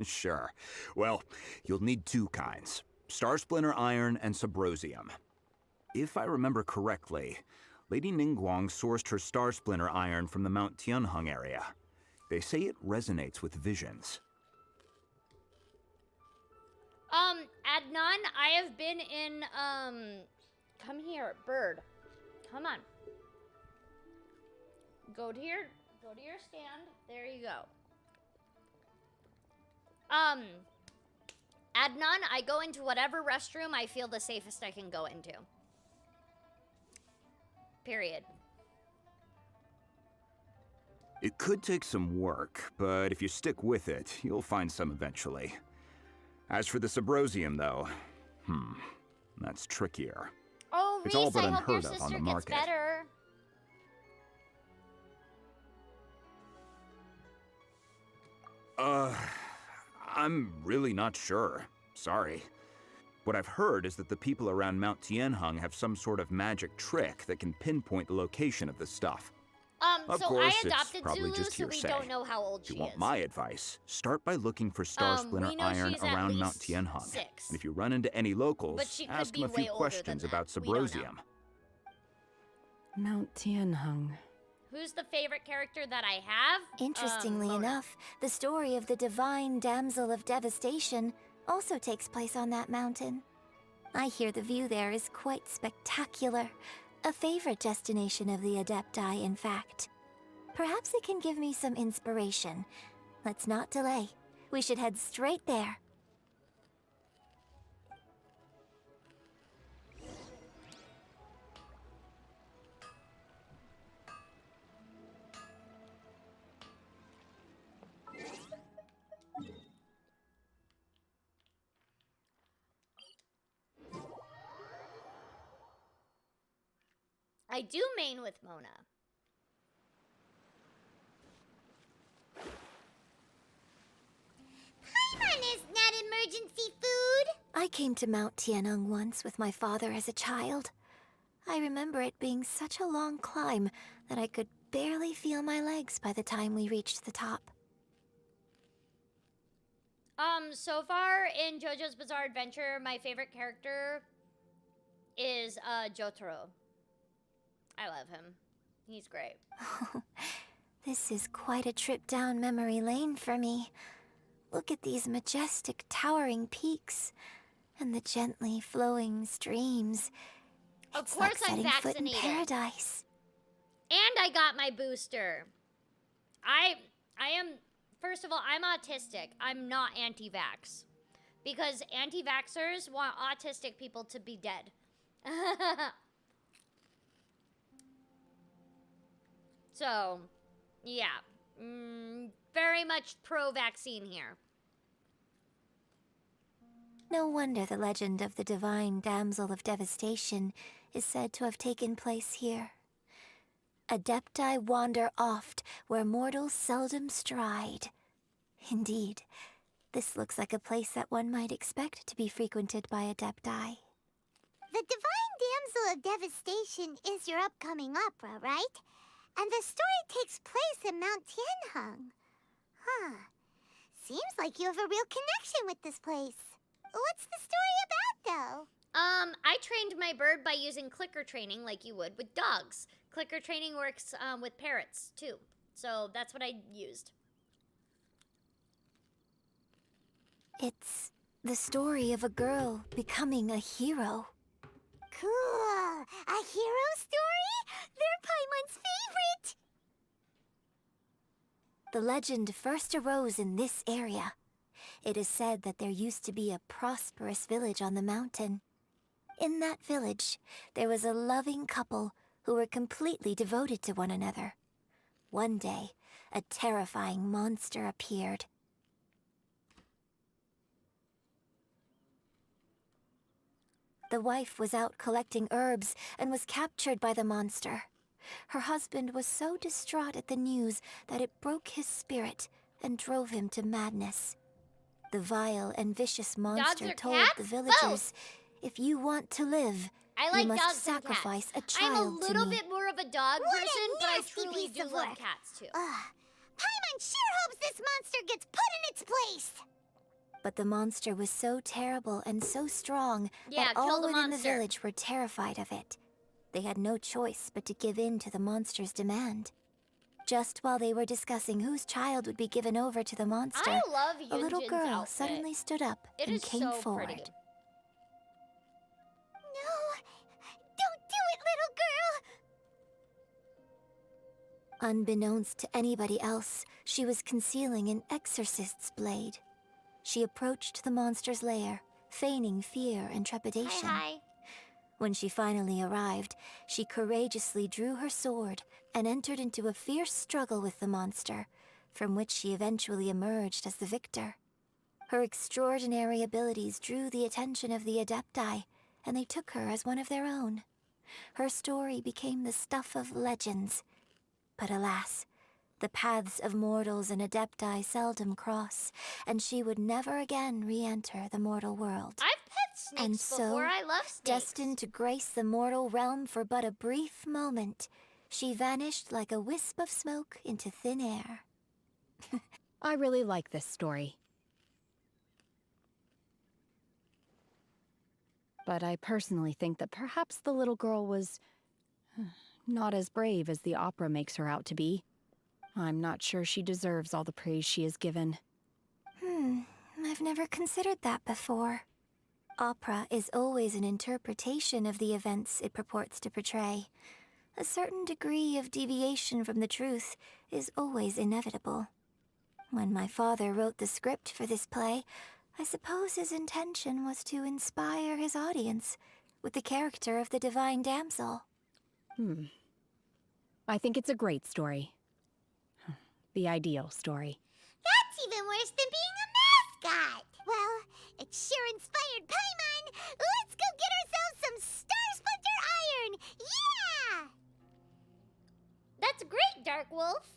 Sure. Well, you'll need two kinds. Star Splinter Iron and Subrosium. If I remember correctly, Lady Ningguang sourced her Star Splinter Iron from the Mount Tianheng area. They say it resonates with visions.
Adnan, I have been in, come here, bird. Come on. Go to your stand. There you go. Adnan, I go into whatever restroom I feel the safest I can go into. Period.
It could take some work, but if you stick with it, you'll find some eventually. As for the Subrosium, though, that's trickier.
Oh,
It's all
Reese,
but
I hope your
unheard of on
sister
the
gets
market.
better.
I'm really not sure. Sorry. What I've heard is that the people around Mount Tianheng have some sort of magic trick that can pinpoint the location of the stuff. Of
So
course,
I
it's
adopted
probably
Zulu,
just
so we
hearsay.
don't know how old
If
she
you want
is.
my advice, start by looking for Star Splinter
we know
Iron
she's at
around Mount
least
Tianheng.
6.
And if you run into any locals,
But she could
ask
be
them a few
way older
questions
than
about
that. We don't know.
Subrosium.
Mount Tianheng.
Who's the favorite character that I have?
Interestingly
Mona.
enough, the story of the divine damsel of devastation also takes place on that mountain. I hear the view there is quite spectacular. A favorite destination of the Adepti, in fact. Perhaps it can give me some inspiration. Let's not delay. We should head straight there.
I do main with Mona.
Paimon is not emergency food.
I came to Mount Tianeng once with my father as a child. I remember it being such a long climb that I could barely feel my legs by the time we reached the top.
So far in JoJo's Bizarre Adventure, my favorite character is Jotaro. I love him. He's great.
This is quite a trip down memory lane for me. Look at these majestic, towering peaks and the gently flowing streams.
Of
It's
course
like
I'm
setting foot in
vaccinated.
paradise.
And I got my booster. I am, first of all, I'm autistic. I'm not anti-vax. Because anti-vaxxers want autistic people to be dead. So, yeah. Very much pro-vaccine here.
No wonder the legend of the divine damsel of devastation is said to have taken place here. Adepti wander oft where mortals seldom stride. Indeed, this looks like a place that one might expect to be frequented by Adepti.
The Divine Damsel of Devastation is your upcoming opera, right? And the story takes place in Mount Tianheng. Huh. Seems like you have a real connection with this place. What's the story about, though?
I trained my bird by using clicker training like you would with dogs. Clicker training works with parrots, too. So that's what I used.
It's the story of a girl becoming a hero.
Cool. A hero story? They're Paimon's favorite.
The legend first arose in this area. It is said that there used to be a prosperous village on the mountain. In that village, there was a loving couple who were completely devoted to one another. One day, a terrifying monster appeared. The wife was out collecting herbs and was captured by the monster. Her husband was so distraught at the news that it broke his spirit and drove him to madness. The vile and vicious monster
or
told
cats?
the villagers, if you want to live,
I like
you must
dogs and
sacrifice
cats.
a child
I'm a little
to me.
bit more of a dog
What a
person, but I
nasty
truly
piece
do
of
love
work.
cats too.
Paimon sure hopes this monster gets put in its place.
But the monster was so terrible and so strong
Yeah,
that
kill
all
the
within the
monster.
village were terrified of it. They had no choice but to give in to the monster's demand. Just while they were discussing whose child would be given over to the monster,
I love
a little
Yunjin's
girl
outfit.
suddenly stood up
It
and
is
came
so
forward.
pretty.
No, don't do it, little girl.
Unbeknownst to anybody else, she was concealing an exorcist's blade. She approached the monster's lair, feigning fear and trepidation.
Hi.
When she finally arrived, she courageously drew her sword and entered into a fierce struggle with the monster, from which she eventually emerged as the victor. Her extraordinary abilities drew the attention of the Adepti, and they took her as one of their own. Her story became the stuff of legends. But alas, the paths of mortals and Adepti seldom cross, and she would never again re-enter the mortal world.
I've pet snakes
And so,
before. I love snakes.
Destined to grace the mortal realm for but a brief moment, she vanished like a wisp of smoke into thin air.
I really like this story. But I personally think that perhaps the little girl was not as brave as the opera makes her out to be. I'm not sure she deserves all the praise she is given.
I've never considered that before. Opera is always an interpretation of the events it purports to portray. A certain degree of deviation from the truth is always inevitable. When my father wrote the script for this play, I suppose his intention was to inspire his audience with the character of the divine damsel.
I think it's a great story. The ideal story.
That's even worse than being a mascot. Well, it sure inspired Paimon. Let's go get ourselves some Star Splinter iron. Yeah!
Dark Wolf.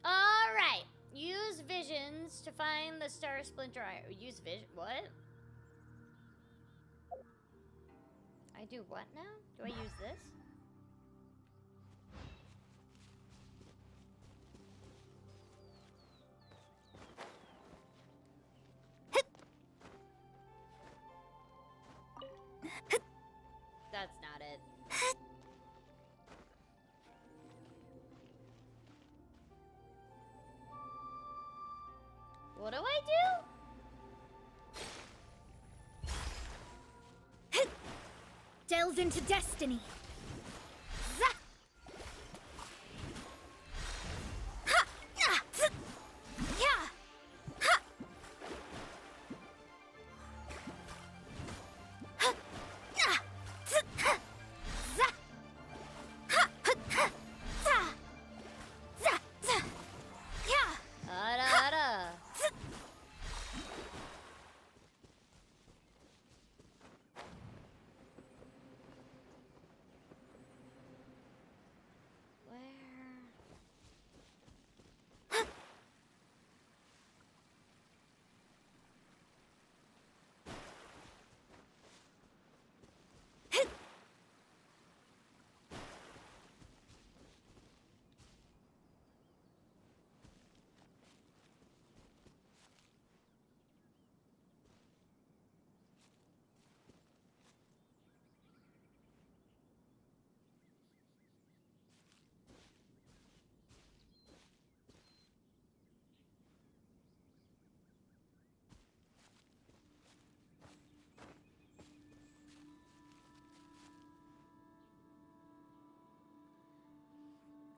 Alright. Use visions to find the Star Splinter Eye. Use vision. What? I do what now? Do I use this? That's not it. What do I do?
Delve into destiny.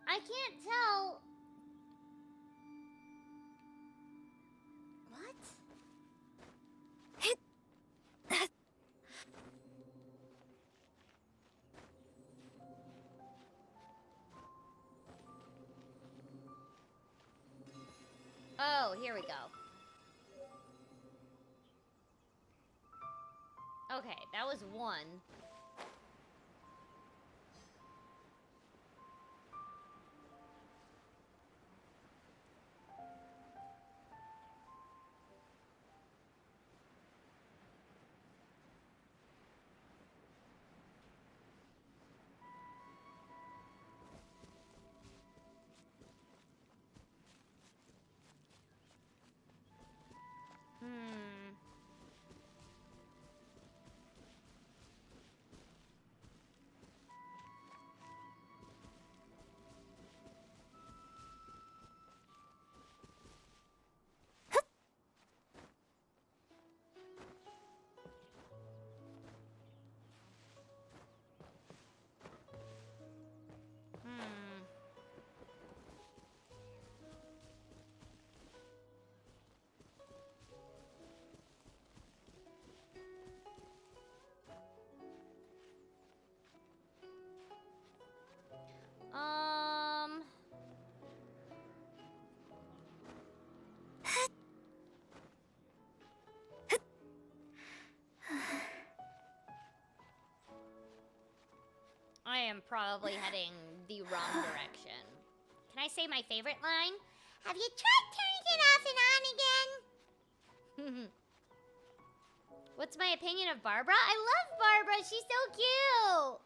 I can't tell. What? Oh, here we go. Okay, that was one. I am probably heading the wrong direction. Can I say my favorite line?
Have you tried turning it off and on again?
What's my opinion of Barbara? I love Barbara. She's so cute.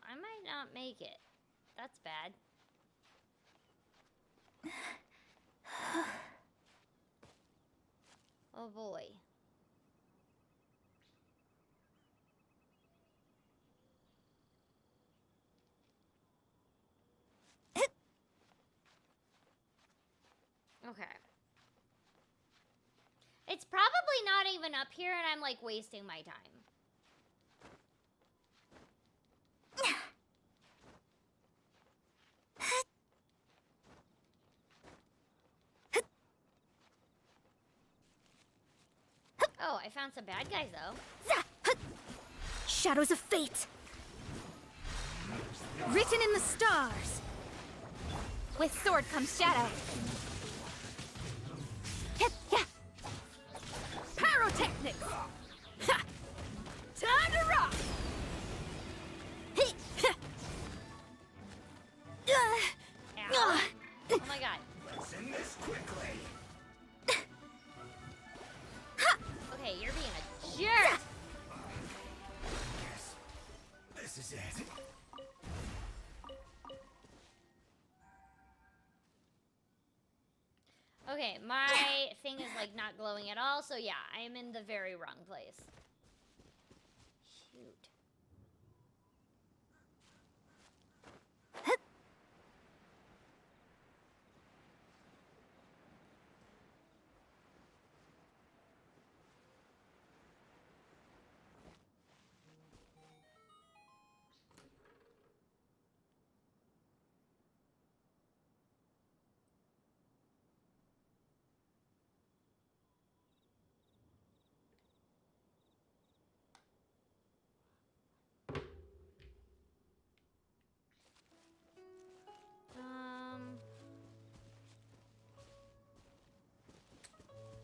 I might not make it. That's bad. Oh boy. Okay. It's probably not even up here and I'm like wasting my time. I found some bad guys though.
Shadows of fate. Written in the stars.
With sword comes shadow.
Hit, yeah. Pyrotechnics. Ha. Time to rock. Hit, ha.
Ow. Oh my god.
Send this quickly.
Okay, you're being a jerk.
This is it.
Okay, my thing is like not glowing at all, so yeah, I am in the very wrong place. Shoot.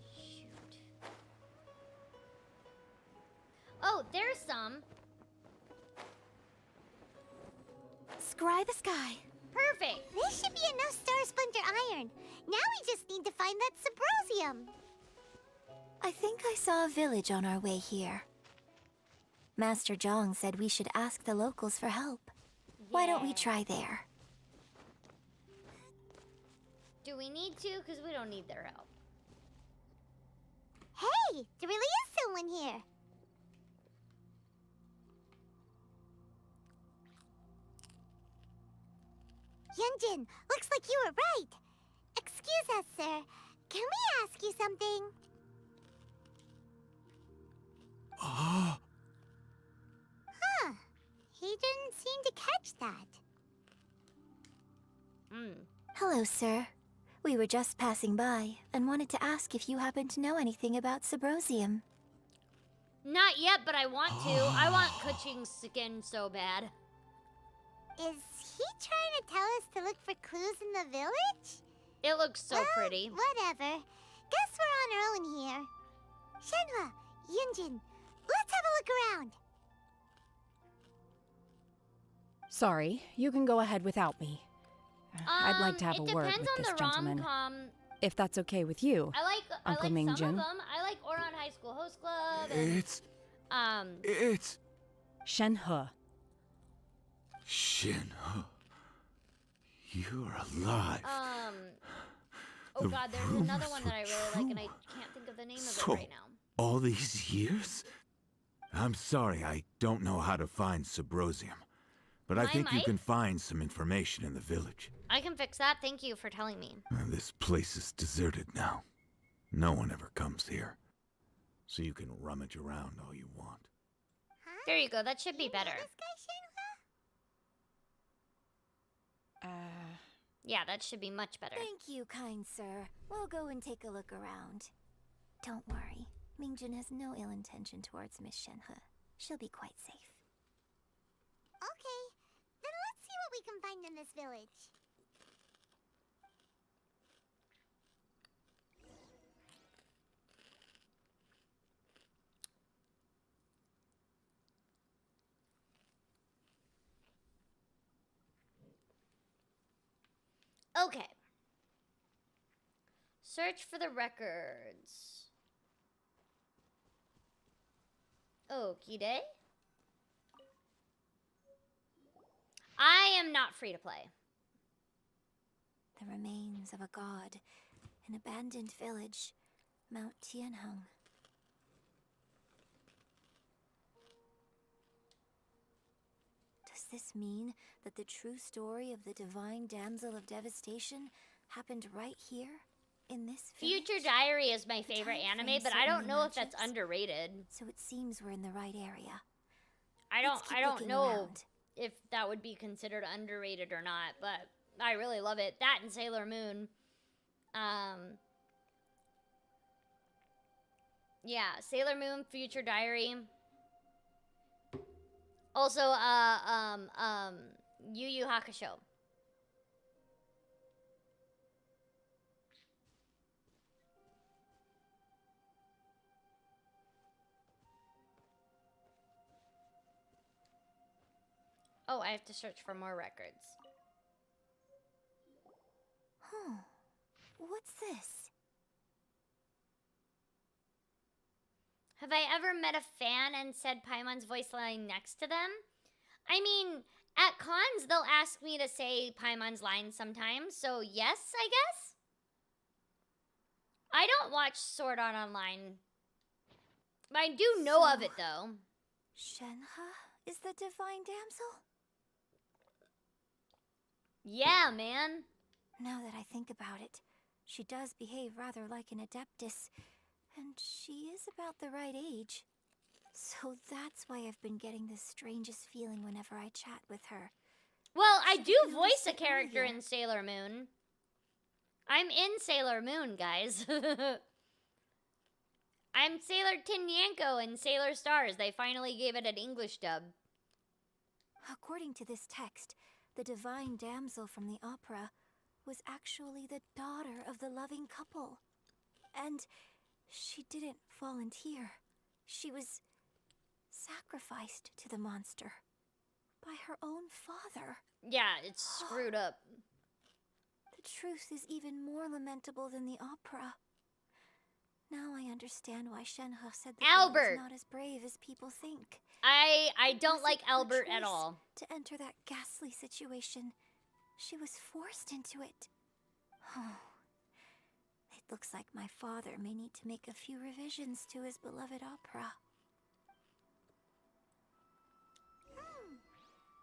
Shoot. Oh, there's some.
Scry the sky.
Perfect.
There should be enough star splinter iron. Now we just need to find that Subrosium.
I think I saw a village on our way here. Master Zhang said we should ask the locals for help. Why don't we
Yeah.
try there?
Do we need to? Because we don't need their help.
Hey, there really is someone here. Yunjin, looks like you were right. Excuse us, sir. Can we ask you something?
Oh.
Huh. He didn't seem to catch that.
Hello, sir. We were just passing by and wanted to ask if you happen to know anything about Subrosium.
Not yet, but I want to. I want Kuching's skin so bad.
Is he trying to tell us to look for clues in the village?
It looks so
Well,
pretty.
Whatever. Guess we're on our own here. Shenhe, Yunjin, let's have a look around.
Sorry, you can go ahead without me. I'd like to have a word with
It
this
depends on the
gentleman.
rom-com.
If that's okay with you.
I like
Uncle
some
Mingjin.
of them. I like Oron High School Host Club. And,
It's
Shenhe.
Shenhe. You're alive.
oh
The
god, there's another
rumors
one
were
that I really like, and I
true.
can't think of the name of it
So,
right now.
all these years? I'm sorry, I don't know how to find Subrosium. But I
I
think you
might.
can find some information in the village.
I can fix that. Thank you for telling me.
This place is deserted now. No one ever comes here. So you can rummage around all you want.
Huh?
There you go. That should be
You know
better.
this guy, Shenhe?
Yeah, that should be much better.
Thank you, kind sir. We'll go and take a look around. Don't worry. Mingjin has no ill intention towards Miss Shenhe. She'll be quite safe.
Okay, then let's see what we can find in this village.
Okay. Search for the records. Okie day. I am not free to play.
The remains of a god, an abandoned village, Mount Tianheng. Does this mean that the true story of the divine damsel of devastation happened right here, in this village?
Future Diary is my
The
favorite
time
anime,
frame
but I don't
certainly
know if that's
matches.
underrated.
So it seems we're in the right area.
I
Let's keep
don't
looking
know
around.
if that would be considered underrated or not, but I really love it. That and Sailor Moon. Yeah, Sailor Moon, Future Diary. Also, Yu Yu Hakusho. Oh, I have to search for more records.
Huh. What's this?
Have I ever met a fan and said Paimon's voice line next to them? I mean, at cons, they'll ask me to say Paimon's line sometimes, so yes, I guess? I don't watch Sword Art Online. But I do know of it, though.
Shenhe is the divine damsel?
Yeah, man.
Now that I think about it, she does behave rather like an adeptus, and she is about the right age. So that's why I've been getting the strangest feeling whenever I chat with her.
Well, I do voice a character in Sailor Moon. I'm in Sailor Moon, guys. I'm Sailor Tinyanko in Sailor Stars. They finally gave it an English dub.
According to this text, the divine damsel from the opera was actually the daughter of the loving couple. And she didn't volunteer. She was sacrificed to the monster by her own father.
Yeah, it's screwed up.
The truth is even more lamentable than the opera. Now I understand why Shenhe said that
Albert
he was not as brave as people think.
I don't like Albert at
choice
all.
To enter that ghastly situation, she was forced into it. Oh, it looks like my father may need to make a few revisions to his beloved opera.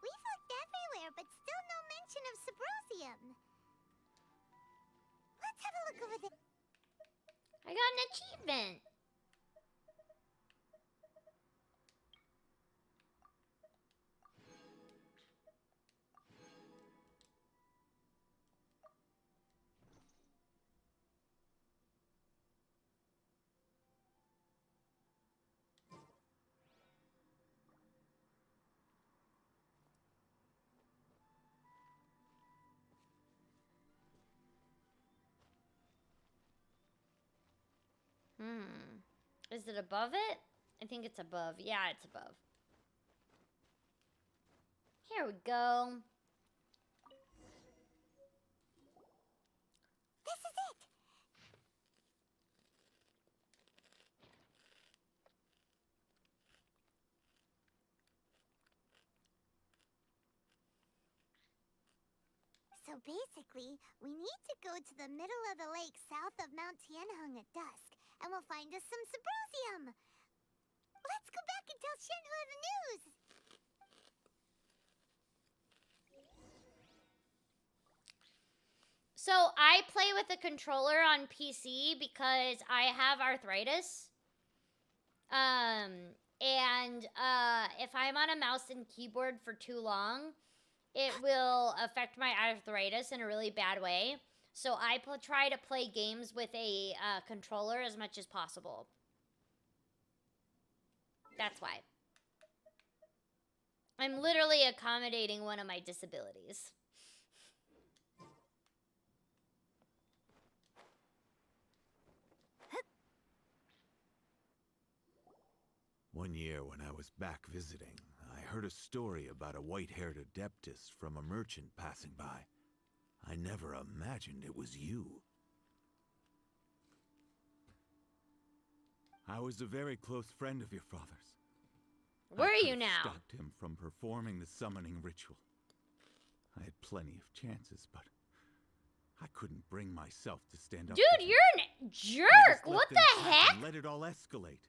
We've looked everywhere, but still no mention of Sabrosium. Let's have a look over there.
I got an achievement. Is it above it? I think it's above. Yeah, it's above. Here we go.
This is it. So basically, we need to go to the middle of the lake south of Mount Tianheng at dusk, and we'll find us some Sabrosium. Let's go back and tell Shenhe the news.
So I play with a controller on PC because I have arthritis. And if I'm on a mouse and keyboard for too long, it will affect my arthritis in a really bad way. So I try to play games with a controller as much as possible. That's why. I'm literally accommodating one of my disabilities.
One year when I was back visiting, I heard a story about a white-haired adeptus from a merchant passing by. I never imagined it was you. I was a very close friend of your father's.
Where are you now?
I stopped him from performing the summoning ritual. I had plenty of chances, but I couldn't bring myself to stand up.
Dude, you're a jerk! What the heck?
Let it all escalate.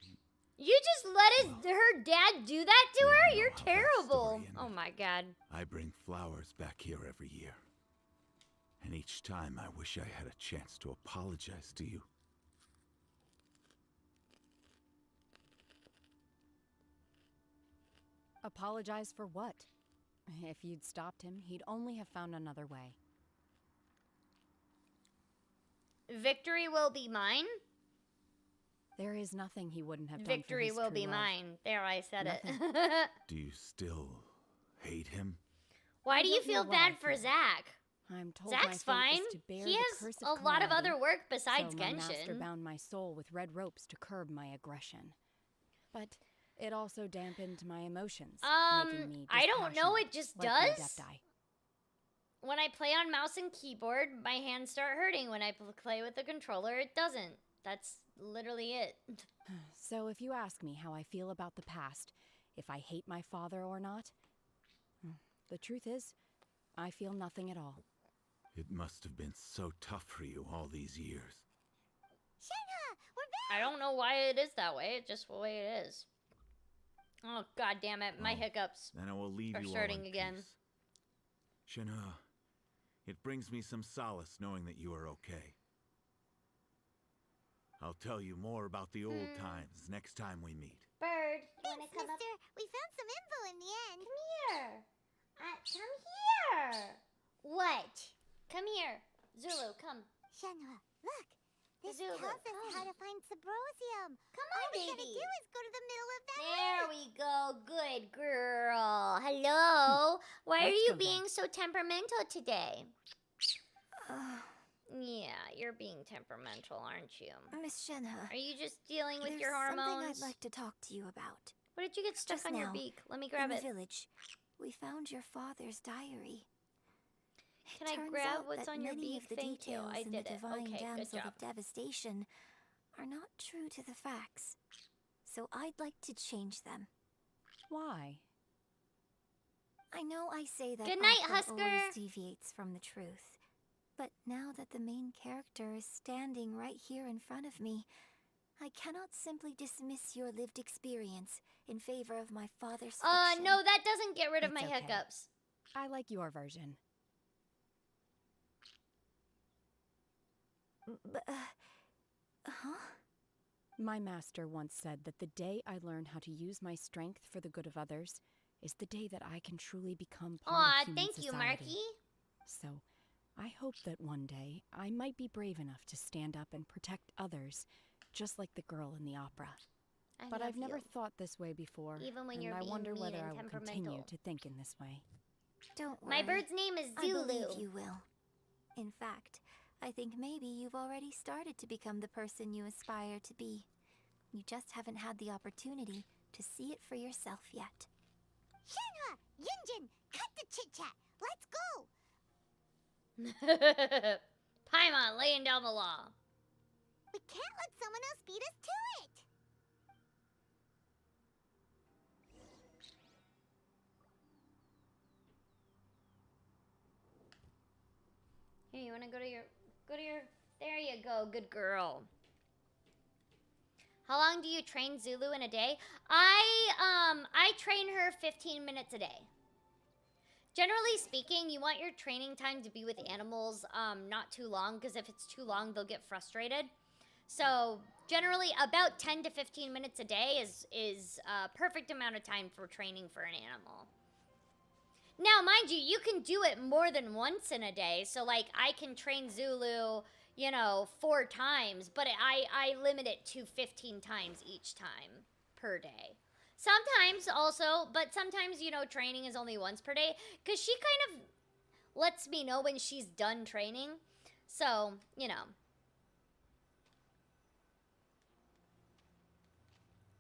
You just let her dad do that to her? You're terrible. Oh my god.
I bring flowers back here every year. And each time I wish I had a chance to apologize to you.
Apologize for what? If you'd stopped him, he'd only have found another way.
Victory will be mine?
There is nothing he wouldn't have
Victory
done for his
will
true
be
love.
mine. There, I said
Nothing.
it.
Do you still hate him?
Why
I
do you
don't know
feel
what I
bad for
feel.
Zach?
I'm told my
Zach's
fate
fine.
is to bear
He
the
has
curse
a
of
lot of
calamity,
other work besides
so my master
Genshin.
bound my soul with red ropes to curb my aggression. But it also dampened my emotions, making me
I don't know,
dispassionate,
it just
like the
does.
Adepti.
When I play on mouse and keyboard, my hands start hurting. When I play with the controller, it doesn't. That's literally it.
So if you ask me how I feel about the past, if I hate my father or not, the truth is, I feel nothing at all.
It must have been so tough for you all these years.
Shenhe, we're back!
I don't know why it is that way. It's just the way it is. Oh, god damn it. My
Well,
hiccups
Then I will leave
are
you
starting
all in
again.
peace. Shenhe, it brings me some solace knowing that you are okay. I'll tell you more about the old times next time we meet.
Bird, you
Thanks,
wanna come up?
mister. We found some info in the end.
Come here. Come here. What? Come here. Zulu, come.
Shenhe, look. This
Zulu,
tells us how
come.
to find Symbrozium.
Come
All
on,
we gotta
baby.
do is go to the middle of that
There
lake.
we go. Good girl. Hello. Why are
Let's
you
go then.
being so temperamental today? Yeah, you're being temperamental, aren't you?
Miss Shenhe,
Are you just dealing with
there's
your hormones?
something I'd like to talk to you about.
What did you get stuck
Just
on your
now,
beak? Let me grab
in
it.
the village, we found your father's diary.
Can
It
I
turns
grab
out
what's
that
on your
many
beak?
of the
Thank you.
details
I
in
did
the
it.
divine
Okay, good
damsel
job.
of devastation are not true to the facts. So I'd like to change them.
Why?
I know I say that
Good night,
opera
Husker.
always deviates from the truth. But now that the main character is standing right here in front of me, I cannot simply dismiss your lived experience in favor of my father's fiction.
No, that doesn't get rid of
It's
my
okay.
hiccups.
I like your version.
Huh?
My master once said that the day I learn how to use my strength for the good of others is the day that I can truly become part
Aw,
of human
thank you,
society.
Marky.
So, I hope that one day I might be brave enough to stand up and protect others, just like the girl in the opera. But I've never thought this way before,
Even when
and
you're
I
being
wonder
mean
whether
and
I will continue
temperamental.
to think in this way.
Don't worry.
My bird's name is
I
Zulu.
believe you will. In fact, I think maybe you've already started to become the person you aspire to be. You just haven't had the opportunity to see it for yourself yet.
Shenhe, Yunjin, cut the chit-chat. Let's go.
Paimon laying down the law.
We can't let someone else beat us to it.
Here, you wanna go to your there you go, good girl. How long do you train Zulu in a day? I train her 15 minutes a day. Generally speaking, you want your training time to be with animals not too long, because if it's too long, they'll get frustrated. So generally about 10 to 15 minutes a day is a perfect amount of time for training for an animal. Now, mind you, you can do it more than once in a day. So, like, I can train Zulu, 4 times, but I limit it to 15 times each time per day. Sometimes also, but sometimes, training is only once per day, because she kind of lets me know when she's done training. So,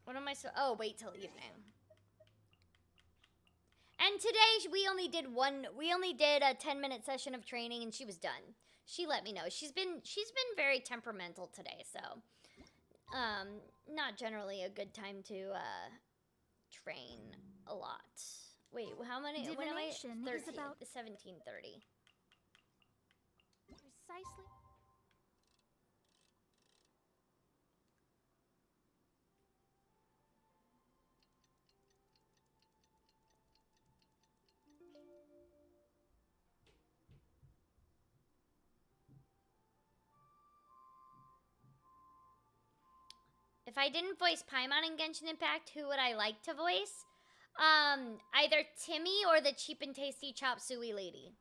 What am I oh, wait till evening. And today we only did a 10-minute session of training, and she was done. She let me know. She's been very temperamental today, so not generally a good time to train a lot. Wait, how many? When am I?
Divination
13.
is about
17:30.
precisely.
If I didn't voice Paimon in Genshin Impact, who would I like to voice? Either Timmy or the cheap and tasty chop suey lady.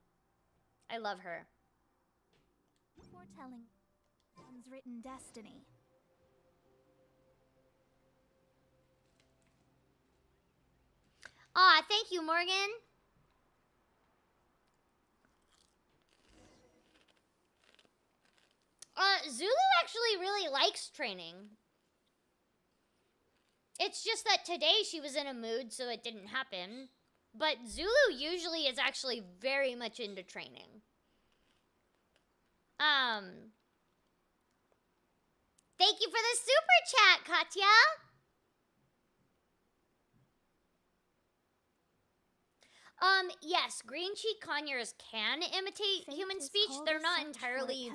I love her.
Foretelling one's written destiny.
Aw, thank you, Morgan. Zulu actually really likes training. It's just that today she was in a mood, so it didn't happen. But Zulu usually is actually very much into training. Thank you for the super chat, Katya. Yes, green cheek conures can imitate human speech. They're not entirely,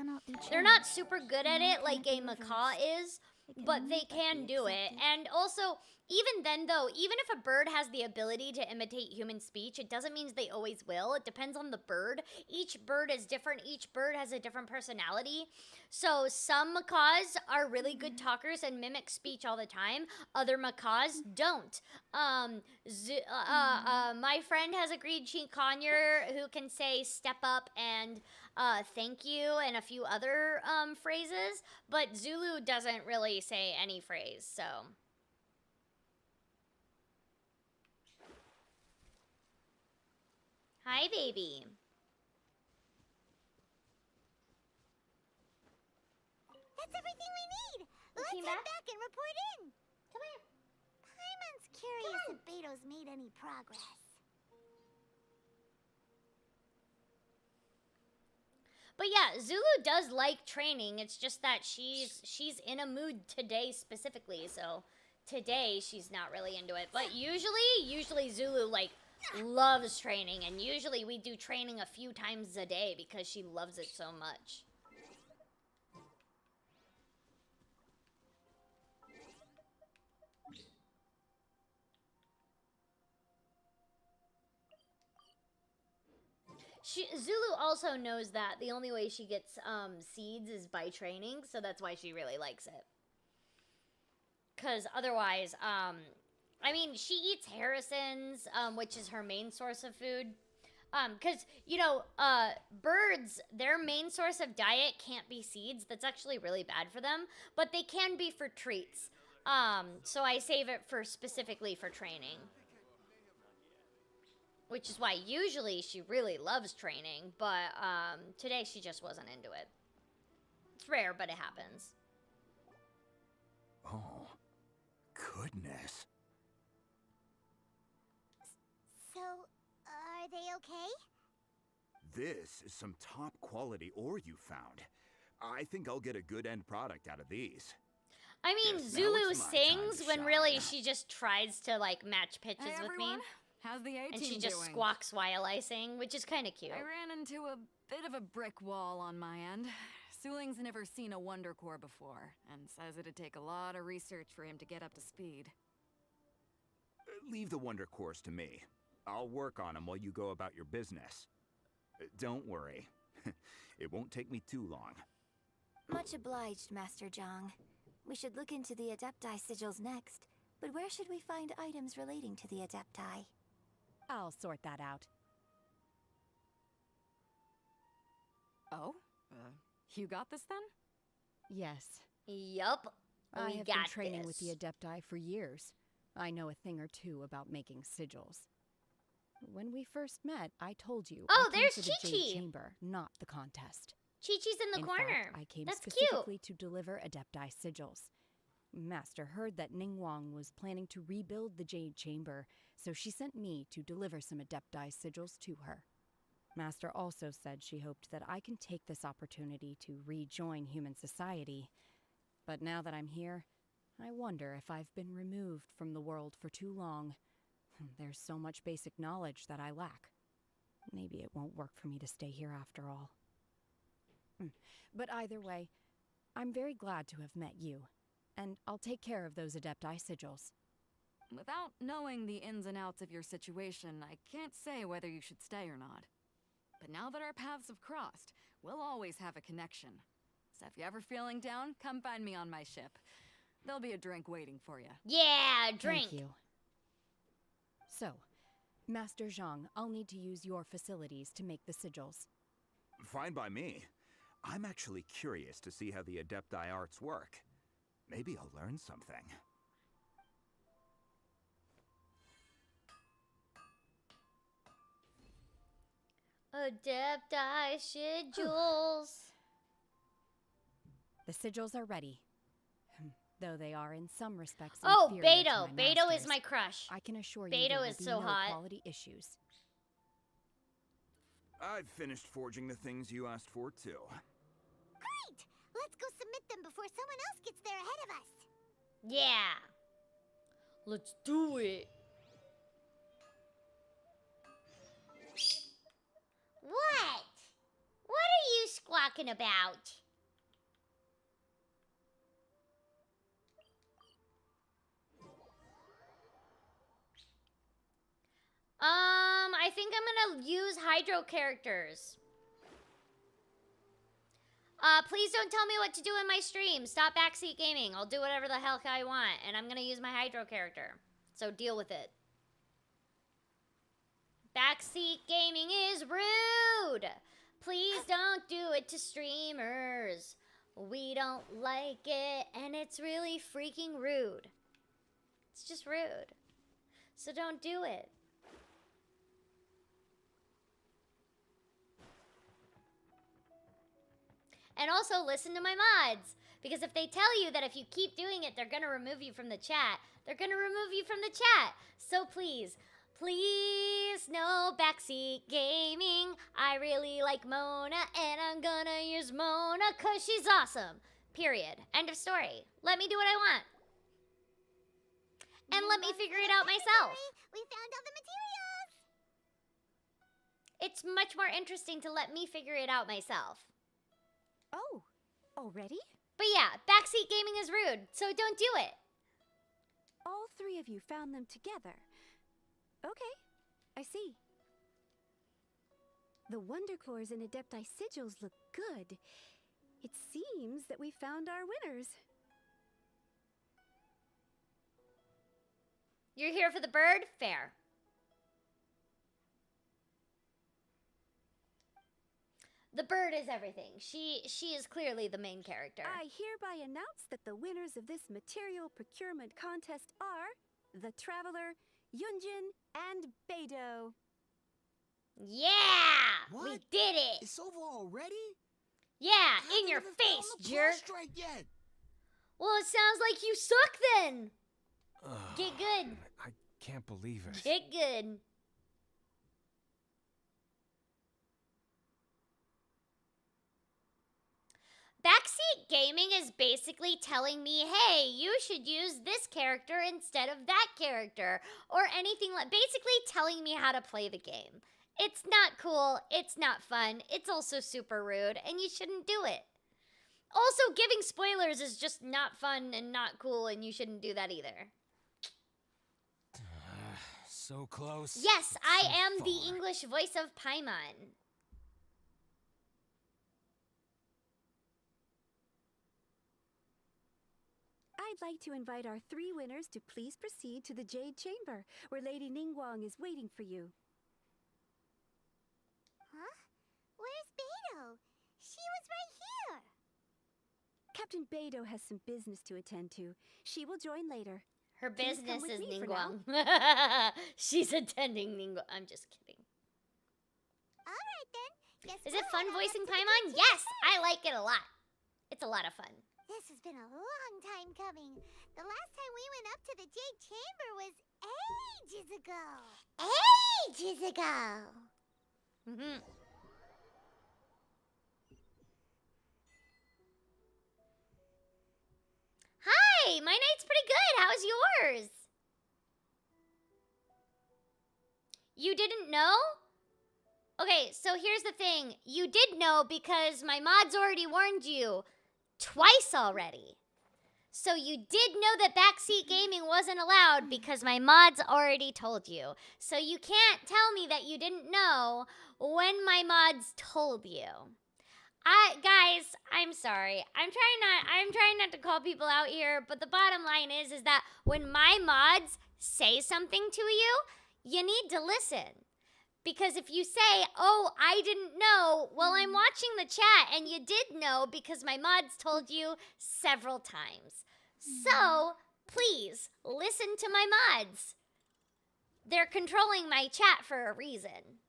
they're not super good at it like a macaw is, but they can do it. And also, even then though, even if a bird has the ability to imitate human speech, it doesn't mean they always will. It depends on the bird. Each bird is different. Each bird has a different personality. So some macaws are really good talkers and mimic speech all the time. Other macaws don't. My friend has a green cheek conure who can say step up and thank you and a few other phrases, but Zulu doesn't really say any phrase, so. Hi, baby.
That's everything we need. Let's head back and report in.
Come here.
Paimon's curious if Beto's made any progress.
But yeah, Zulu does like training. It's just that she's in a mood today specifically, so today she's not really into it. But usually Zulu like loves training, and usually we do training a few times a day because she loves it so much. Zulu also knows that the only way she gets seeds is by training, so that's why she really likes it. Because otherwise, I mean, she eats Harrison's, which is her main source of food. Because, you know, birds, their main source of diet can't be seeds. That's actually really bad for them, but they can be for treats. So I save it for specifically for training. Which is why usually she really loves training, but today she just wasn't into it. It's rare, but it happens.
Oh, goodness.
So, are they okay?
This is some top quality ore you found. I think I'll get a good end product out of these.
I mean,
Yes, now
Zulu
it's my
sings
time to
when really
shine.
she just tries to like match pitches
Hey,
with
everyone.
me.
How's the A-team
And she just
doing?
squawks while I sing, which is kind of cute.
I ran into a bit of a brick wall on my end. Suling's never seen a Wonder Core before, and says it'd take a lot of research for him to get up to speed.
Leave the Wonder Cores to me. I'll work on them while you go about your business. Don't worry. It won't take me too long.
Much obliged, Master Zhang. We should look into the Adepti sigils next, but where should we find items relating to the Adepti?
I'll sort that out.
Oh? You got this then?
Yes.
Yup.
I
We
have
got
been training with
this.
the Adepti for years. I know a thing or two about making sigils. When we first met, I told you
Oh,
I came
there's
for the Jade
Chi-Chi.
Chamber, not the contest.
Chi-Chi's in the
In
corner.
fact, I came
That's cute.
specifically to deliver Adepti sigils. Master heard that Ningguang was planning to rebuild the Jade Chamber, so she sent me to deliver some Adepti sigils to her. Master also said she hoped that I can take this opportunity to rejoin human society. But now that I'm here, I wonder if I've been removed from the world for too long. There's so much basic knowledge that I lack. Maybe it won't work for me to stay here after all. But either way, I'm very glad to have met you, and I'll take care of those Adepti sigils.
Without knowing the ins and outs of your situation, I can't say whether you should stay or not. But now that our paths have crossed, we'll always have a connection. So if you're ever feeling down, come find me on my ship. There'll be a drink waiting for you.
Yeah, drink.
Thank you. So, Master Zhang, I'll need to use your facilities to make the sigils.
Fine by me. I'm actually curious to see how the Adepti arts work. Maybe I'll learn something.
Adepti sigils.
The sigils are ready. Though they are in some respects
Oh,
inferior to
Beto.
my
Beto is
masters.
my crush.
I can assure you
Beto
there will
is
be
so
no
hot.
quality issues.
I've finished forging the things you asked for, too.
Great! Let's go submit them before someone else gets there ahead of us.
Yeah. Let's do it. What? What are you squawking about? I think I'm gonna use hydro characters. Please don't tell me what to do in my stream. Stop backseat gaming. I'll do whatever the hell I want, and I'm gonna use my hydro character. So deal with it. Backseat gaming is rude. Please don't do it to streamers. We don't like it, and it's really freaking rude. It's just rude. So don't do it. And also listen to my mods. Because if they tell you that if you keep doing it, they're going to remove you from the chat, they're going to remove you from the chat. So please, please, no backseat gaming. I really like Mona, and I'm going to use Mona because she's awesome. Period. End of story. Let me do what I want. And let me figure it out myself.
We found all the materials.
It's much more interesting to let me figure it out myself.
Oh, already?
But yeah, backseat gaming is rude, so don't do it.
All three of you found them together. Okay, I see. The Wonder Cores and Adepti sigils look good. It seems that we found our winners.
You're here for the bird? Fair. The bird is everything. She is clearly the main character.
I hereby announce that the winners of this material procurement contest are the Traveler, Yunjin, and Beto.
Yeah!
What?
We did it!
It's over already?
Yeah,
I
in your
haven't even
face,
found the
jerk!
Plus strike yet.
Well, it sounds like you suck then! Get good.
I can't believe it.
Get good. Backseat gaming is basically telling me, hey, you should use this character instead of that character, or anything like, basically telling me how to play the game. It's not cool, it's not fun, it's also super rude, and you shouldn't do it. Also, giving spoilers is just not fun and not cool, and you shouldn't do that either.
So close.
Yes, I
so
am
far.
the English voice of Paimon.
I'd like to invite our three winners to please proceed to the Jade Chamber, where Lady Ningguang is waiting for you.
Huh? Where's Beto? She was right here.
Captain Beto has some business to attend to. She will join later.
Her
Please come
business
with
is
me for now.
Ningguang. She's attending Ningguang. I'm just kidding.
All right, then. Guess
Is it
we'll
fun
head on
voicing
up to the
Paimon?
Jade
Yes,
Chamber.
I like it a lot. It's a lot of fun.
This has been a long time coming. The last time we went up to the Jade Chamber was ages ago. Ages ago.
Mm-hmm. Hi, my night's pretty good. How's yours? You didn't know? Okay, so here's the thing. You did know because my mods already warned you twice already. So you did know that backseat gaming wasn't allowed because my mods already told you. So you can't tell me that you didn't know when my mods told you. Guys, I'm sorry. I'm trying not to call people out here, but the bottom line is that when my mods say something to you, you need to listen. Because if you say, oh, I didn't know, well, I'm watching the chat and you did know because my mods told you several times. So, please, listen to my mods. They're controlling my chat for a reason.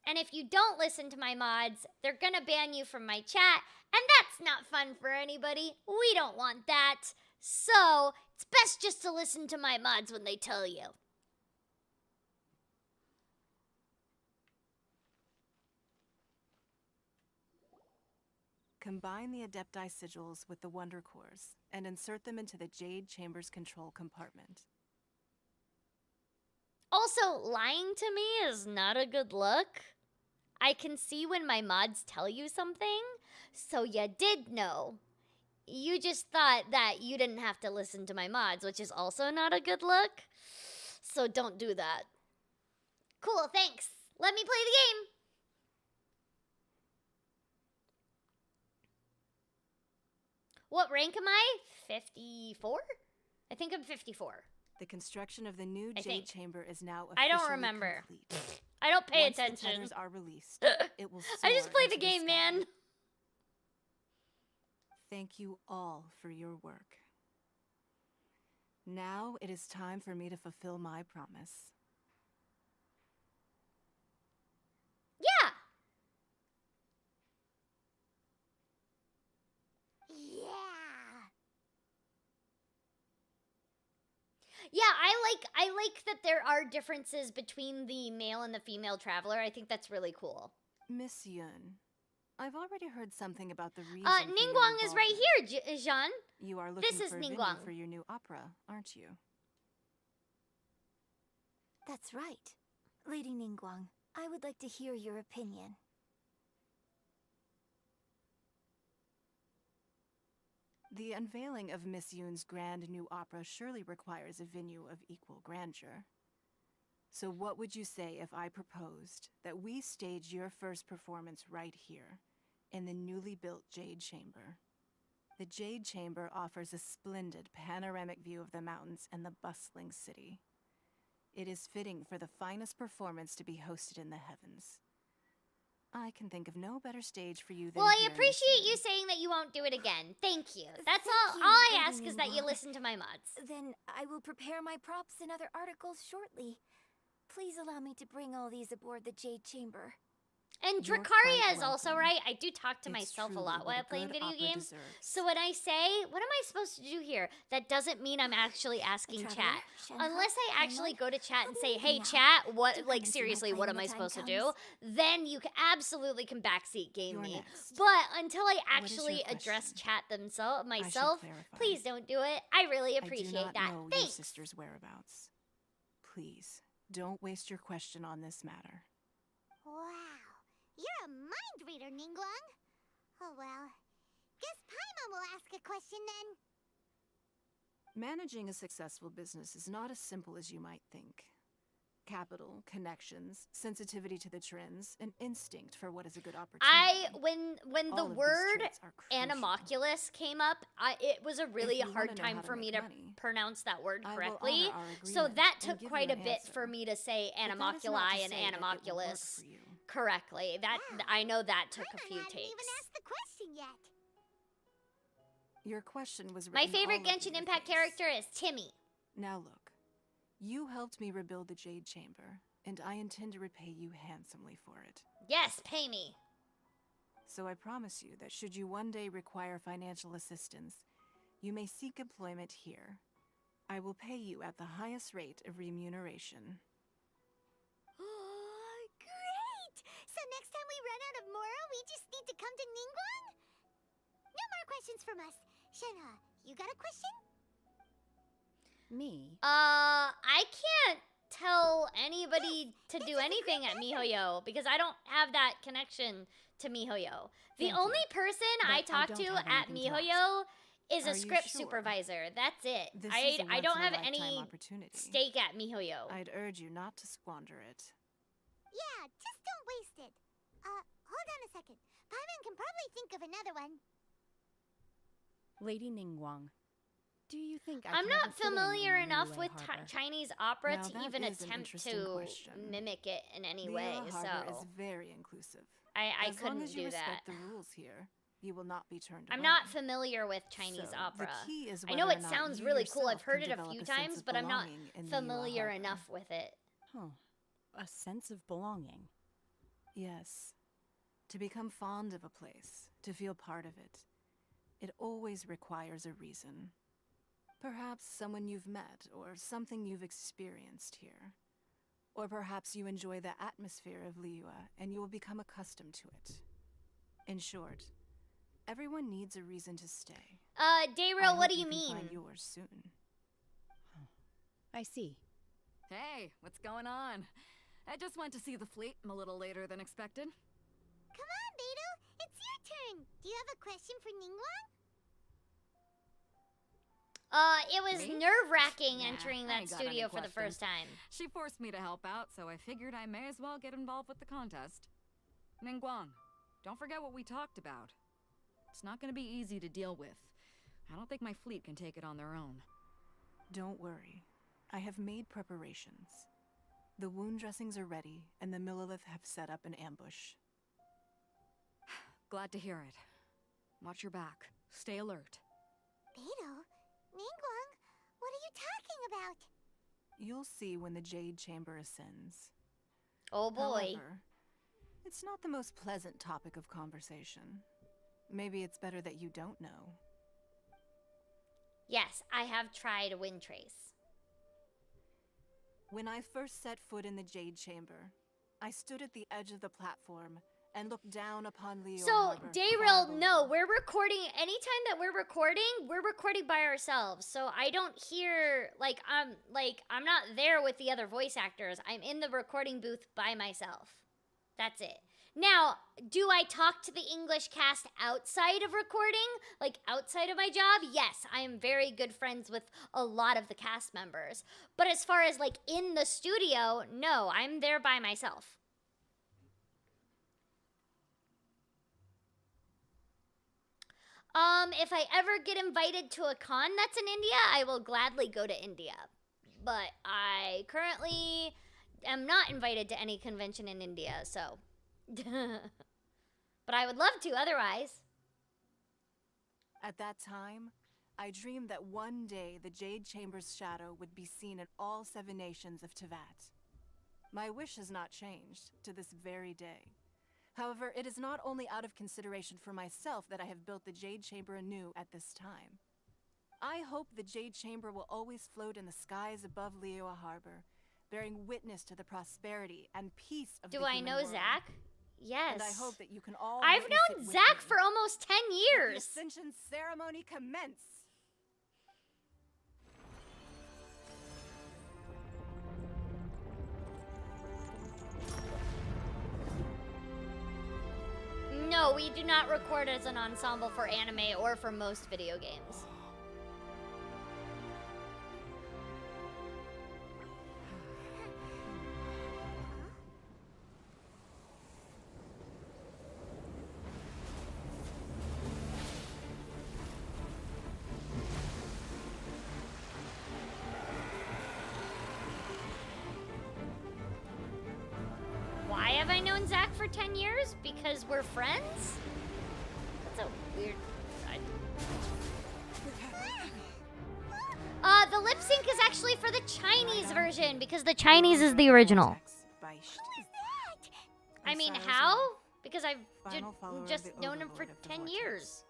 And if you don't listen to my mods, they're gonna ban you from my chat, and that's not fun for anybody. We don't want that. So, it's best just to listen to my mods when they tell you.
Combine the Adepti sigils with the Wonder Cores and insert them into the Jade Chamber's control compartment.
Also, lying to me is not a good look. I can see when my mods tell you something, so you did know. You just thought that you didn't have to listen to my mods, which is also not a good look. So don't do that. Cool, thanks. Let me play the game. What rank am I? 54? I think I'm 54.
The construction of the new Jade Chamber is now
I
officially
don't remember.
complete.
I don't pay
Once
attention.
the tethers are released, it will
I
soar
just play the
into
game,
sky.
man.
Thank you all for your work. Now it is time for me to fulfill my promise.
Yeah.
Yeah.
Yeah, I like that there are differences between the male and the female traveler. I think that's really cool.
Miss Yun, I've already heard something about the reason for your
Ningguang is right
involvement.
here, Jean.
You are looking
This is
for a venue
Ningguang.
for your new opera, aren't you?
That's right. Lady Ningguang, I would like to hear your opinion.
The unveiling of Miss Yun's grand new opera surely requires a venue of equal grandeur. So what would you say if I proposed that we stage your first performance right here, in the newly built Jade Chamber? The Jade Chamber offers a splendid panoramic view of the mountains and the bustling city. It is fitting for the finest performance to be hosted in the heavens. I can think of no better stage for you than
Well, I
here, Miss
appreciate
Yun.
you saying that you won't do it again. Thank you. That's
Thank
all.
you,
All I
Lady
ask is that you
Ningguang.
listen to my mods.
Then I will prepare my props and other articles shortly. Please allow me to bring all these aboard the Jade Chamber.
And
You're
Dracaria
quite
is also
welcome.
right. I do talk to
It's
myself a
truly
lot
what
while
a
playing
good
video
opera
games.
deserves.
So when I say, what am I supposed to do here? That doesn't mean I'm actually asking
Traveler,
chat.
Shenhe,
Unless I actually
Paimon,
go to chat and
I'm
say,
leaving
hey
now.
chat,
Do
what,
come
like
to see my
seriously,
plane
what
when
am I
the time
supposed to do?
comes.
Then you absolutely can backseat game
You're
me.
next.
But until I
What is your
actually address
question?
chat myself,
clarify.
please don't do it. I really appreciate
I do not
that.
know your
Thanks.
sister's whereabouts. Please, don't waste your question on this matter.
Wow. You're a mind reader, Ningguang. Oh well. Guess Paimon will ask a question then.
Managing a successful business is not as simple as you might think. Capital, connections, sensitivity to the trends, an instinct for what is a good opportunity.
When the
All of these
word
traits are crucial.
Animoculus came up, it was a really
you wanna
hard
know
time
how to
for me
make
to
money,
pronounce that word
I will
correctly.
honor our
So
agreement
that
and
took
give
quite
you
a
an
bit
answer.
for me to say
But that is not
animoculi
to
and
say that it will work
animoculus
for you.
correctly. That
Wow.
I know that took a
Paimon
few
hadn't even
takes.
asked the question yet.
Your question was
My
written
favorite
all over
Genshin
your
Impact
face.
character is Timmy.
Now look, you helped me rebuild the Jade Chamber, and I intend to repay you handsomely for it.
Yes, pay me.
So I promise you that should you one day require financial assistance, you may seek employment here. I will pay you at the highest rate of remuneration.
Oh, great! So next time we run out of Mora, we just need to come to Ningguang? No more questions from us. Shenhe, you got a question?
Me?
I can't tell anybody to do anything at MiHoYo because I don't have that connection to MiHoYo. The
Thank
only
you.
person
But
I
I
talk
don't
to
have
at
anything to
MiHoYo is
Are
a
you
script
sure?
supervisor. That's it.
This
I
is a
don't have
once-in-a-lifetime
any
opportunity.
stake at MiHoYo.
I'd urge you not to squander it.
Yeah, just don't waste it. Hold on a second. Paimon can probably think of another one.
Lady Ningguang, do you think
I'm
can
not
ever fit in
familiar enough
Liyue
with
Harbor?
Chinese opera
Now
to
that
even
is an
attempt
interesting
to
question.
mimic it in any
Liyue
way.
Harbor
So
is very inclusive.
I
As
couldn't
long as you
do that.
respect the rules here, you will not be turned away.
I'm not familiar with Chinese
So,
opera.
The key is
I know
whether
it
or not
sounds
you
really cool. I've
yourself
heard
can
it a
develop
few
sense
times,
of
but I'm not
belonging in Liyue
familiar
Harbor.
enough with it.
Oh, a sense of belonging.
Yes. To become fond of a place, to feel part of it, it always requires a reason. Perhaps someone you've met, or something you've experienced here. Or perhaps you enjoy the atmosphere of Liyue, and you will become accustomed to it. In short, everyone needs a reason to stay.
Daryl, what do you
I hope
mean?
can find yours soon.
I see.
Hey, what's going on? I just went to see the fleet a little later than expected.
Come on, Beto. It's your turn. Do you have a question for Ningguang?
It was
Me?
nerve-wracking
Nah,
entering
I
that
ain't got any
studio for the
questions.
first time.
She forced me to help out, so I figured I may as well get involved with the contest. Ningguang, don't forget what we talked about. It's not gonna be easy to deal with. I don't think my fleet can take it on their own.
Don't worry. I have made preparations. The wound dressings are ready, and the Millilith have set up an ambush.
Glad to hear it. Watch your back. Stay alert.
Beto, Ningguang, what are you talking about?
You'll see when the Jade Chamber ascends.
Oh boy.
However, it's not the most pleasant topic of conversation. Maybe it's better that you don't know.
Yes, I have tried wind trace.
When I first set foot in the Jade Chamber, I stood at the edge of the platform and looked down upon Liyue
So,
Harbor far
Daryl,
below.
no, we're recording. Anytime that we're recording by ourselves. So I don't hear I'm not there with the other voice actors. I'm in the recording booth by myself. That's it. Now, do I talk to the English cast outside of recording? Like outside of my job? Yes, I am very good friends with a lot of the cast members. But as far as like in the studio, no, I'm there by myself. If I ever get invited to a con that's in India, I will gladly go to India. But I currently am not invited to any convention in India, so. But I would love to otherwise.
At that time, I dreamed that one day the Jade Chamber's shadow would be seen in all 7 nations of Teyvat. My wish has not changed to this very day. However, it is not only out of consideration for myself that I have built the Jade Chamber anew at this time. I hope the Jade Chamber will always float in the skies above Liyue Harbor, bearing witness to the prosperity and peace of the
Do I
human
know
world.
Zach? Yes.
And I hope that you can all
I've
witness
known
it with
Zach
me.
for almost 10
Let the
years.
Ascension ceremony commence.
No, we do not record as an ensemble for anime or for most video games. Why have I known Zach for 10 years? Because we're friends? That's a weird... the lip sync is actually for the Chinese version, because the Chinese is the original. I mean, how? Because I've just known him for 10 years.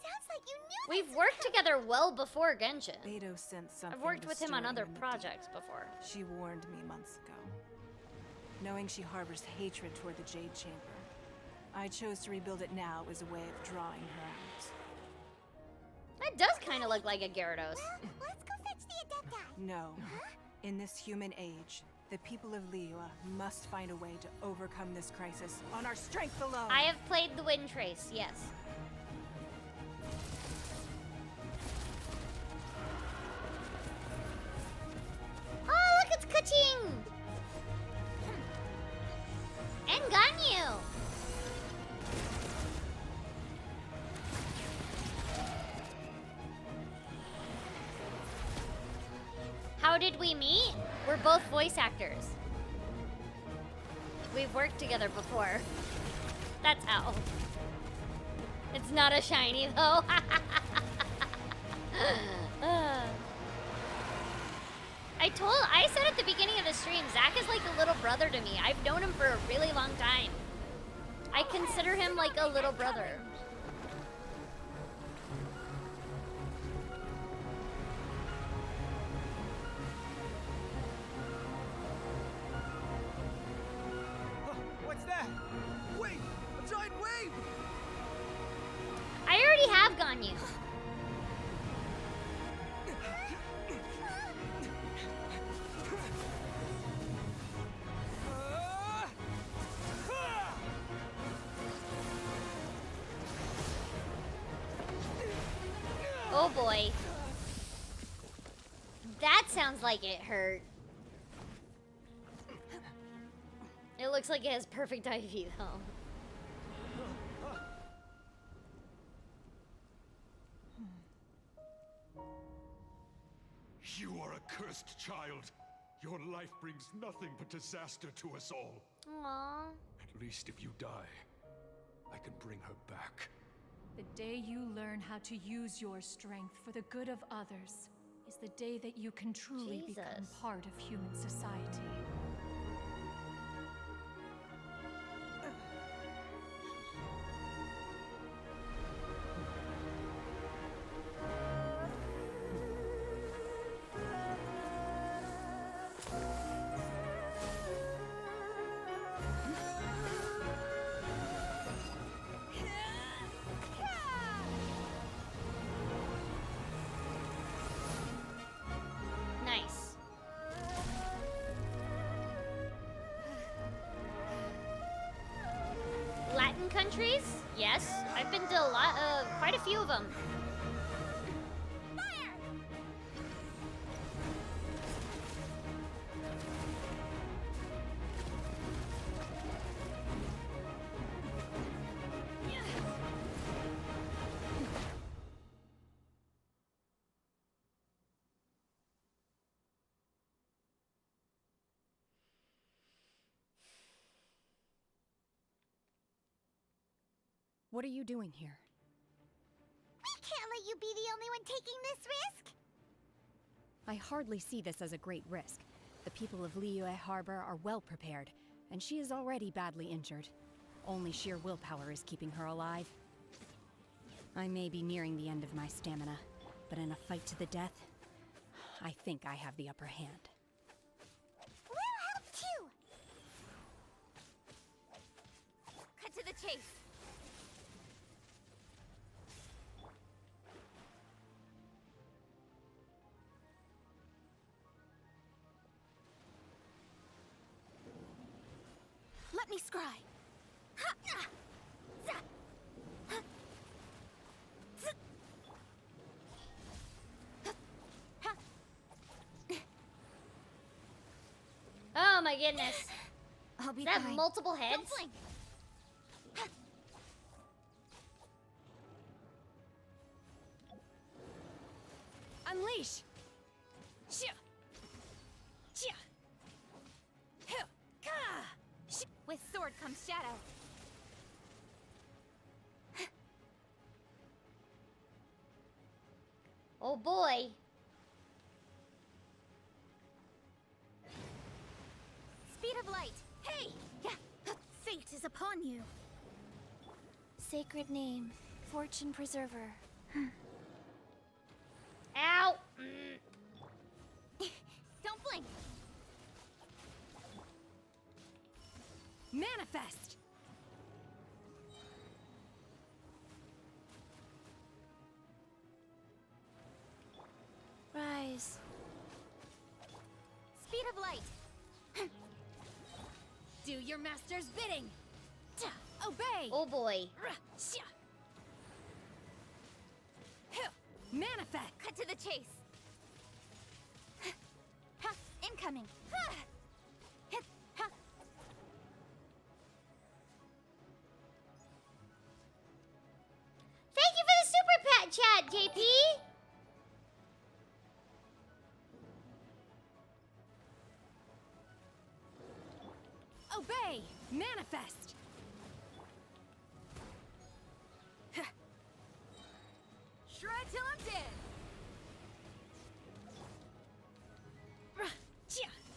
Sounds like you knew
We've worked together well before Genshin.
Beto sent something
I've worked with him on
disturbing
other
in the
projects
deep.
before.
She warned me months ago. Knowing she harbors hatred toward the Jade Chamber, I chose to rebuild it now as a way of drawing her out.
That does kind of look like a Gyarados.
Let's go fetch the Adepti.
No. In this human age, the people of Liyue must find a way to overcome this crisis on our strength alone.
I have played the Wind Trace, yes. Oh, look, it's Kaching! And Ganyu! How did we meet? We're both voice actors. We've worked together before. That's how. It's not a shiny though. I said at the beginning of the stream, Zach is like a little brother to me. I've known him for a really long time. I consider him like a little brother.
What's that? Wait! A giant wave!
I already have Ganyu. Oh boy. That sounds like it hurt. It looks like it has perfect IV though.
You are a cursed child. Your life brings nothing but disaster to us all.
Aww.
At least if you die, I can bring her back.
The day you learn how to use your strength for the good of others is the day that you can truly become
Jesus.
part of human society.
Nice. Latin countries? Yes, I've been to quite a few of them.
What are you doing here?
We can't let you be the only one taking this risk.
I hardly see this as a great risk. The people of Liyue Harbor are well prepared, and she is already badly injured. Only sheer willpower is keeping her alive. I may be nearing the end of my stamina, but in a fight to the death, I think I have the upper hand.
We'll help too.
Cut to the chase.
Let me scry.
Oh my goodness.
I'll be
Does that have
fine.
multiple heads?
Don't blink.
Unleash!
With sword comes shadow.
Oh boy.
Speed of light. Hey!
Fate is upon you.
Sacred name, Fortune Preserver.
Ow!
Don't blink.
Manifest!
Rise.
Speed of light.
Do your master's bidding! Obey!
Oh boy.
Manifest!
Cut to the chase. Incoming.
Thank you for the super chat, JP.
Obey! Manifest!
Shred till I'm dead.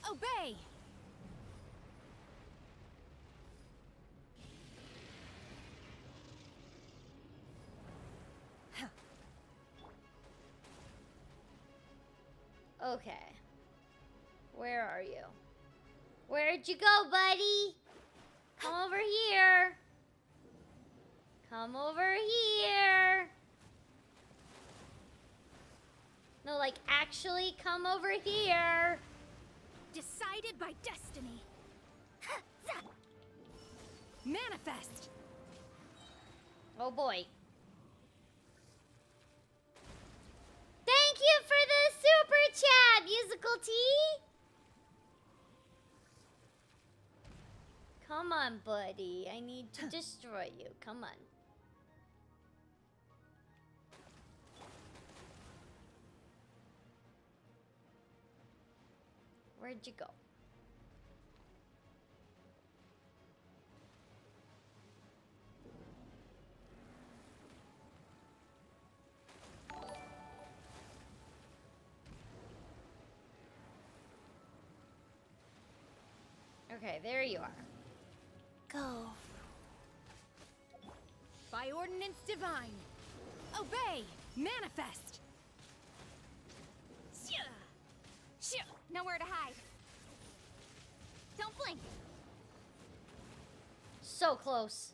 Obey!
Okay. Where are you? Where'd you go, buddy? Come over here. Come over here. No, like, actually come over here.
Decided by destiny.
Manifest!
Oh boy. Thank you for the super chat, Musical T. Come on, buddy. I need to destroy you. Come on. Where'd you go? Okay, there you are.
Go.
By ordinance divine, obey, manifest.
Nowhere to hide. Don't blink.
So close.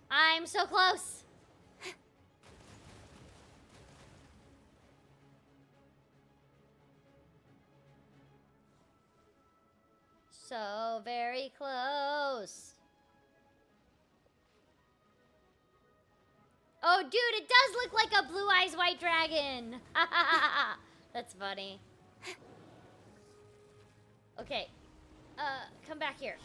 I'm so close. So very close. Oh, dude, it does look like a blue eyes white dragon. That's funny. Okay. Come back here.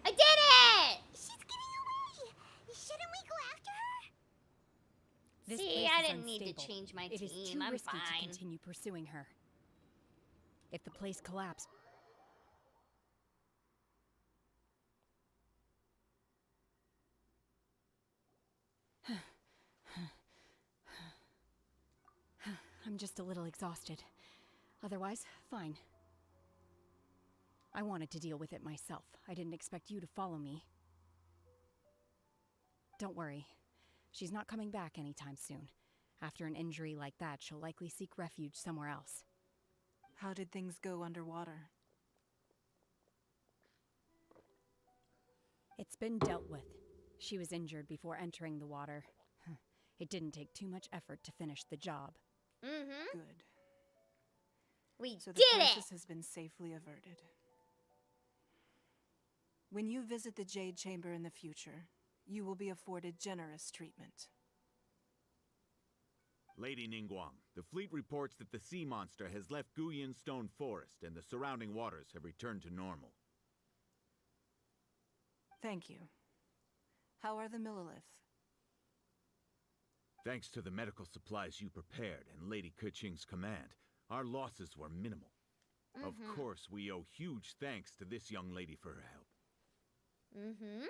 I did it!
She's getting away! Shouldn't we go after her?
This
See,
place
I
is
didn't need to
unstable.
change my
It is
team.
too
I'm
risky to
fine.
continue pursuing her. If the place collapsed, I'm just a little exhausted. Otherwise, fine. I wanted to deal with it myself. I didn't expect you to follow me. Don't worry. She's not coming back anytime soon. After an injury like that, she'll likely seek refuge somewhere else.
How did things go underwater?
It's been dealt with. She was injured before entering the water. It didn't take too much effort to finish the job.
Mm-hmm.
Good.
We
So the
did
crisis
it!
has been safely averted. When you visit the Jade Chamber in the future, you will be afforded generous treatment.
Lady Ningguang, the fleet reports that the sea monster has left Guyan Stone Forest and the surrounding waters have returned to normal.
Thank you. How are the Millilith?
Thanks to the medical supplies you prepared and Lady Keqing's command, our losses were minimal. Of course, we owe huge thanks to this young lady for her help.
Mm-hmm.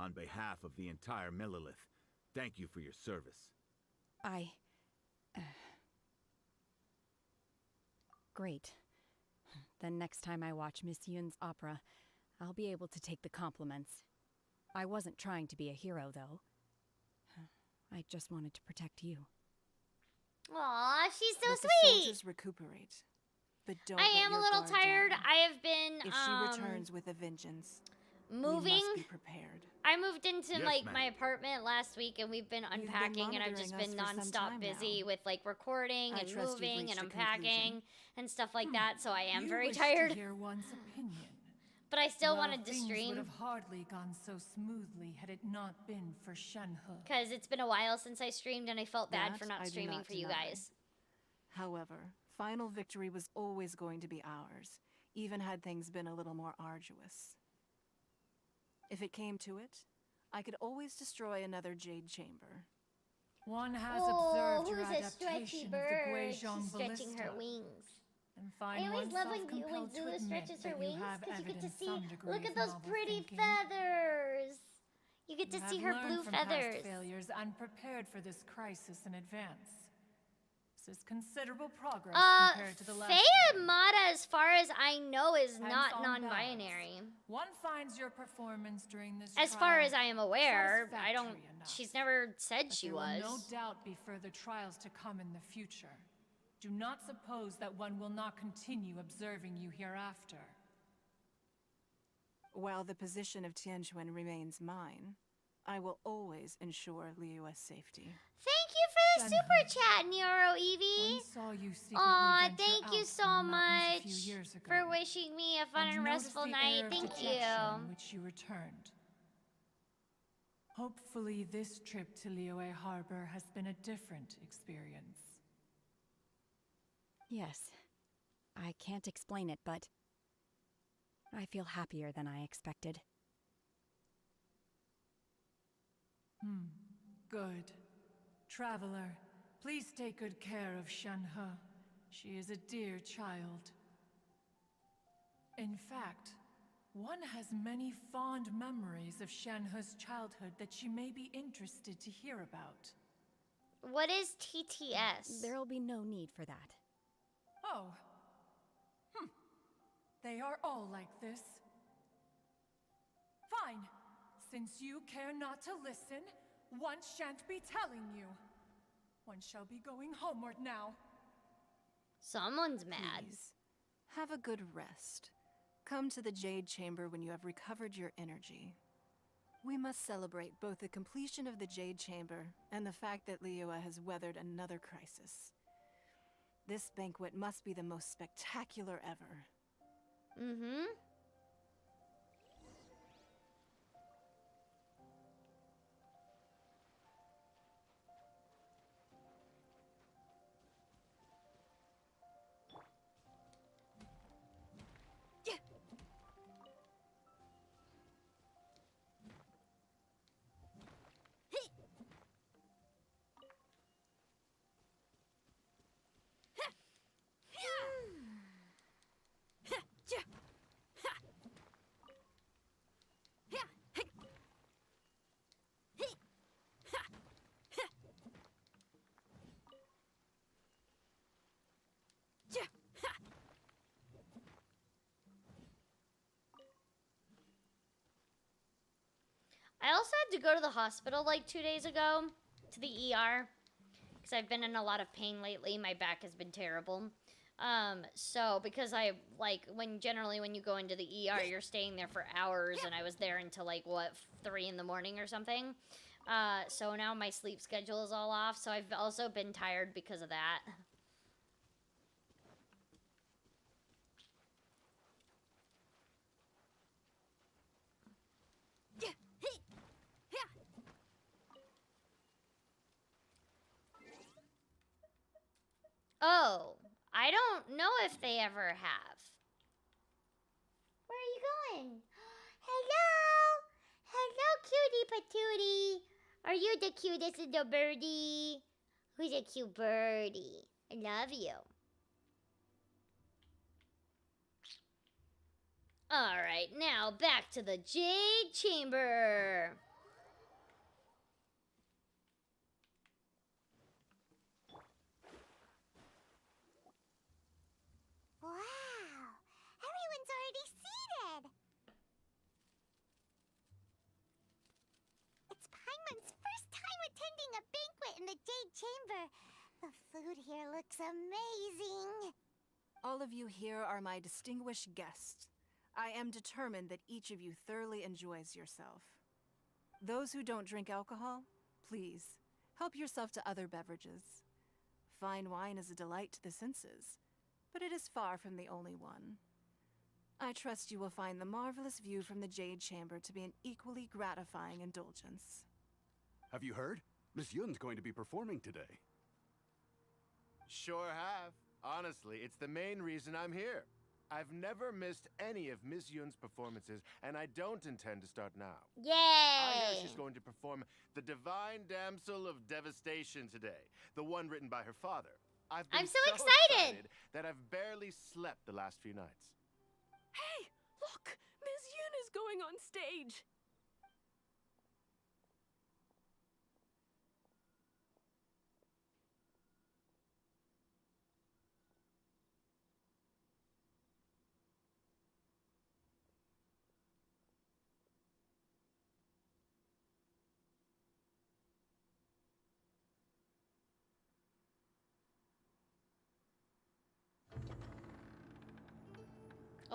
On behalf of the entire Millilith, thank you for your service.
Great. Then next time I watch Miss Yun's opera, I'll be able to take the compliments. I wasn't trying to be a hero, though. I just wanted to protect you.
Aw, she's so
Let the
sweet!
soldiers recuperate, but don't
I
let
am a
your
little
guard
tired.
down.
I have been,
If she returns with a vengeance,
moving.
we must be prepared.
I moved into,
Yes,
like,
ma'am.
my apartment last week, and we've been
been
unpacking, and I've just
monitoring
been
us for some
nonstop
time
busy
now.
with, like, recording
I
and
trust you've
moving and
reached a
unpacking
conclusion.
and stuff like that, so I am
You
very
wish
tired.
To hear one's opinion.
But I still
Well,
wanted to
things
stream.
would have hardly gone so smoothly had it not been for Shenhe.
Because it's been a while since I streamed, and I felt bad
That
for not
I do
streaming
not
for you
deny.
guys.
However, final victory was always going to be ours, even had things been a little more arduous. If it came to it, I could always destroy another Jade Chamber.
One has
Oh,
observed your
who's a stretchy
adaptation of the
bird?
Guizhong
She's stretching her
ballista,
wings.
and
I
find
always love
oneself
when
compelled to
Zula
admit
stretches her
that you
wings
have
because you get to
evidenced
see.
some degree
Look
of
at those
novel
pretty
thinking.
feathers. You get to
You
see
have
her
learned
blue
from
feathers.
past failures and prepared for this crisis in advance. This is considerable progress compared to the last
Fey Amada, as far as I know, is
Hence
not
on
non-binary.
balance, one finds your performance during this
As far
trial
as I am aware, I don't.
satisfactory enough.
She's never said
But
she
there
was.
will no doubt be further trials to come in the future. Do not suppose that one will not continue observing you hereafter.
While the position of Tianquan remains mine, I will always ensure Liyue's safety.
Thank you for the
Shenhe.
super chat, Neuro Evie.
One saw you secretly
Aw,
venture
thank you
out
so
from the mountains a
much
few years ago,
for wishing me a fun and
noticed
restful
the
night.
air of
Thank
dejection
you.
in which you returned. Hopefully, this trip to Liyue Harbor has been a different experience.
Yes. I can't explain it, but I feel happier than I expected.
Good. Traveler, please take good care of Shenhe. She is a dear child. In fact, one has many fond memories of Shenhe's childhood that she may be interested to hear about.
What is TTS?
There'll be no need for that.
Oh. They are all like this. Fine. Since you care not to listen, one shan't be telling you. One shall be going homeward now.
Someone's mad.
Please, have a good rest. Come to the Jade Chamber when you have recovered your energy. We must celebrate both the completion of the Jade Chamber and the fact that Liyue has weathered another crisis. This banquet must be the most spectacular ever.
Mm-hmm. I also had to go to the hospital like 2 days ago, to the ER, because I've been in a lot of pain lately. My back has been terrible. So because I, like, generally when you go into the ER, you're staying there for hours, and I was there until, like, 3 in the morning or something. So now my sleep schedule is all off, so I've also been tired because of that. Oh, I don't know if they ever have. Where are you going? Hello! Hello, cutie patootie. Are you the cutest little birdie? Who's a cute birdie? I love you. Alright, now back to the Jade Chamber.
Wow! Everyone's already seated! It's Paimon's first time attending a banquet in the Jade Chamber. The food here looks amazing.
All of you here are my distinguished guests. I am determined that each of you thoroughly enjoys yourself. Those who don't drink alcohol, please, help yourself to other beverages. Fine wine is a delight to the senses, but it is far from the only one. I trust you will find the marvelous view from the Jade Chamber to be an equally gratifying indulgence.
Have you heard? Miss Yun's going to be performing today.
Sure have. Honestly, it's the main reason I'm here. I've never missed any of Miss Yun's performances, and I don't intend to start now.
Yay!
I hear she's going to perform The Divine Damsel of Devastation today, the one written by her father. I'm
so excited
that I've barely slept the last few nights.
Hey, look! Miss Yun is going on stage!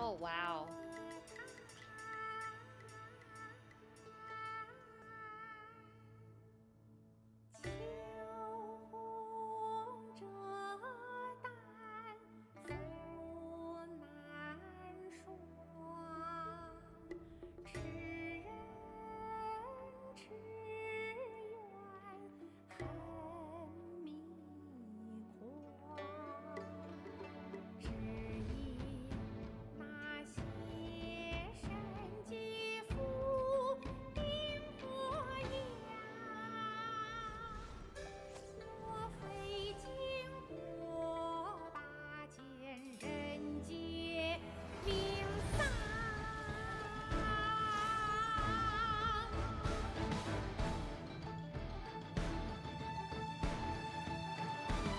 Oh, wow.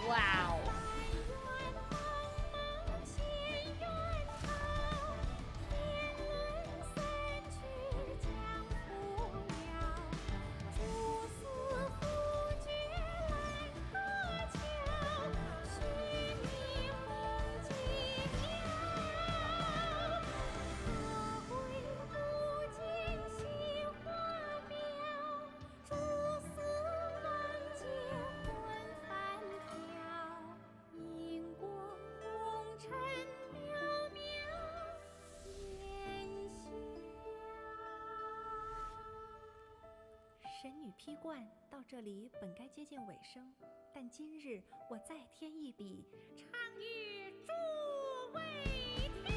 Wow.
神女披冠到这里本该接近尾声，但今日我再添一笔，唱与诸位听。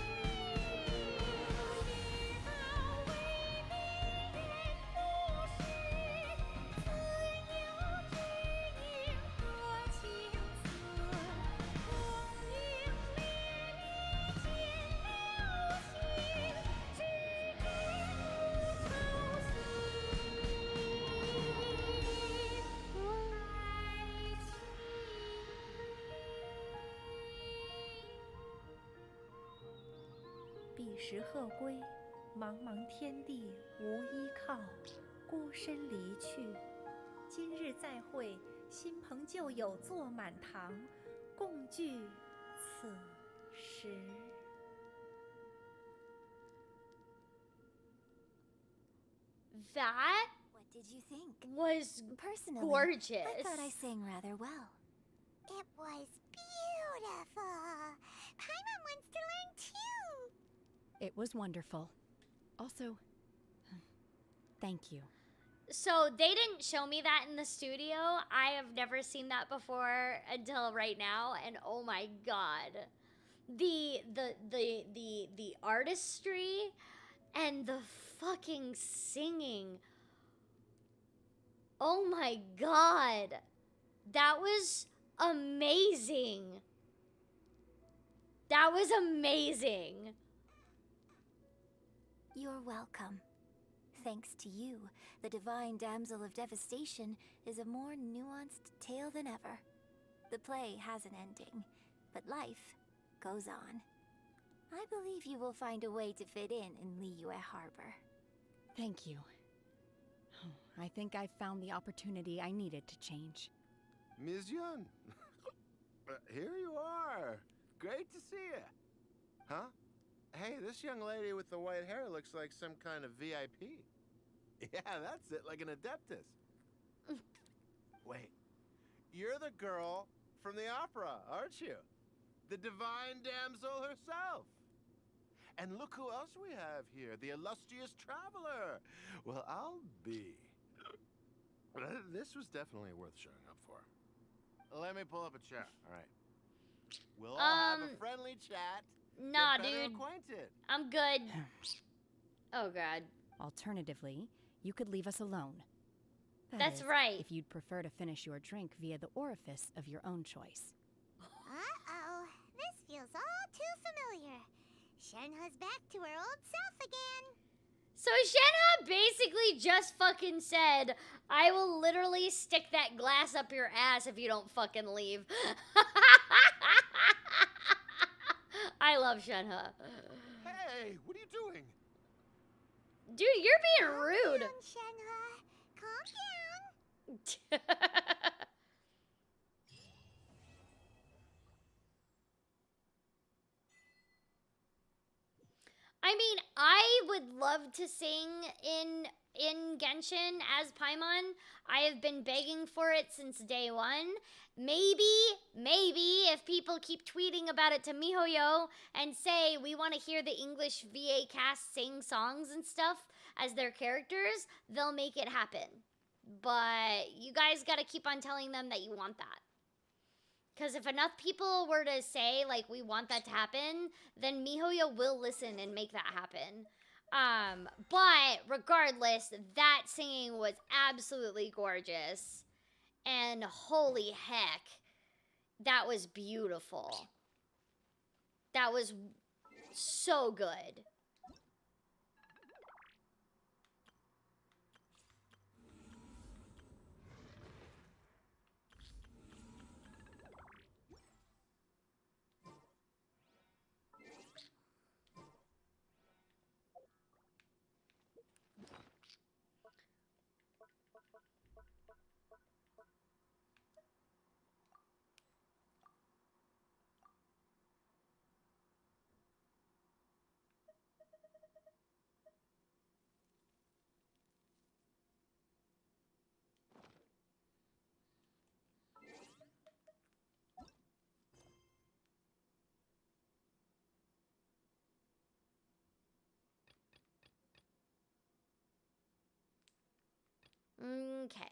彼时鹤归，茫茫天地无依靠，孤身离去。今日再会，新朋旧友坐满堂，共聚此时。
That
What did you think?
was
Personally,
gorgeous.
I thought I sang rather well.
It was beautiful. Paimon wants to learn too.
It was wonderful. Also, thank you.
So they didn't show me that in the studio. I have never seen that before until right now, and oh my god. The artistry and the fucking singing. Oh my god. That was amazing. That was amazing.
You're welcome. Thanks to you, the Divine Damsel of Devastation is a more nuanced tale than ever. The play has an ending, but life goes on. I believe you will find a way to fit in Liyue Harbor.
Thank you. I think I've found the opportunity I needed to change.
Ms. Yun, here you are. Great to see you. Huh? Hey, this young lady with the white hair looks like some kind of VIP. Yeah, that's it, like an adeptus. Wait, you're the girl from the opera, aren't you? The divine damsel herself. And look who else we have here, the illustrious traveler. Well, I'll be. This was definitely worth showing up for. Let me pull up a chair, all right. We'll all have a friendly chat.
Nah,
Get better
dude.
acquainted.
I'm good. Oh god.
Alternatively, you could leave us alone.
That's
is,
right.
If you'd prefer to finish your drink via the orifice of your own choice.
Uh-oh. This feels all too familiar. Shenhe's back to her old self again.
So Shenhe basically just fucking said, I will literally stick that glass up your ass if you don't fucking leave. I love Shenhe.
Hey, what are you doing?
Dude, you're being rude.
Calm down, Shenhe. Calm down.
mean, I would love to sing in Genshin as Paimon. I have been begging for it since day one. Maybe if people keep tweeting about it to MiHoYo and say we want to hear the English VA cast sing songs and stuff as their characters, they'll make it happen. But you guys got to keep on telling them that you want that. Because if enough people were to say, like, we want that to happen, then MiHoYo will listen and make that happen. But regardless, that singing was absolutely gorgeous. And holy heck, that was beautiful. That was so good. Okay.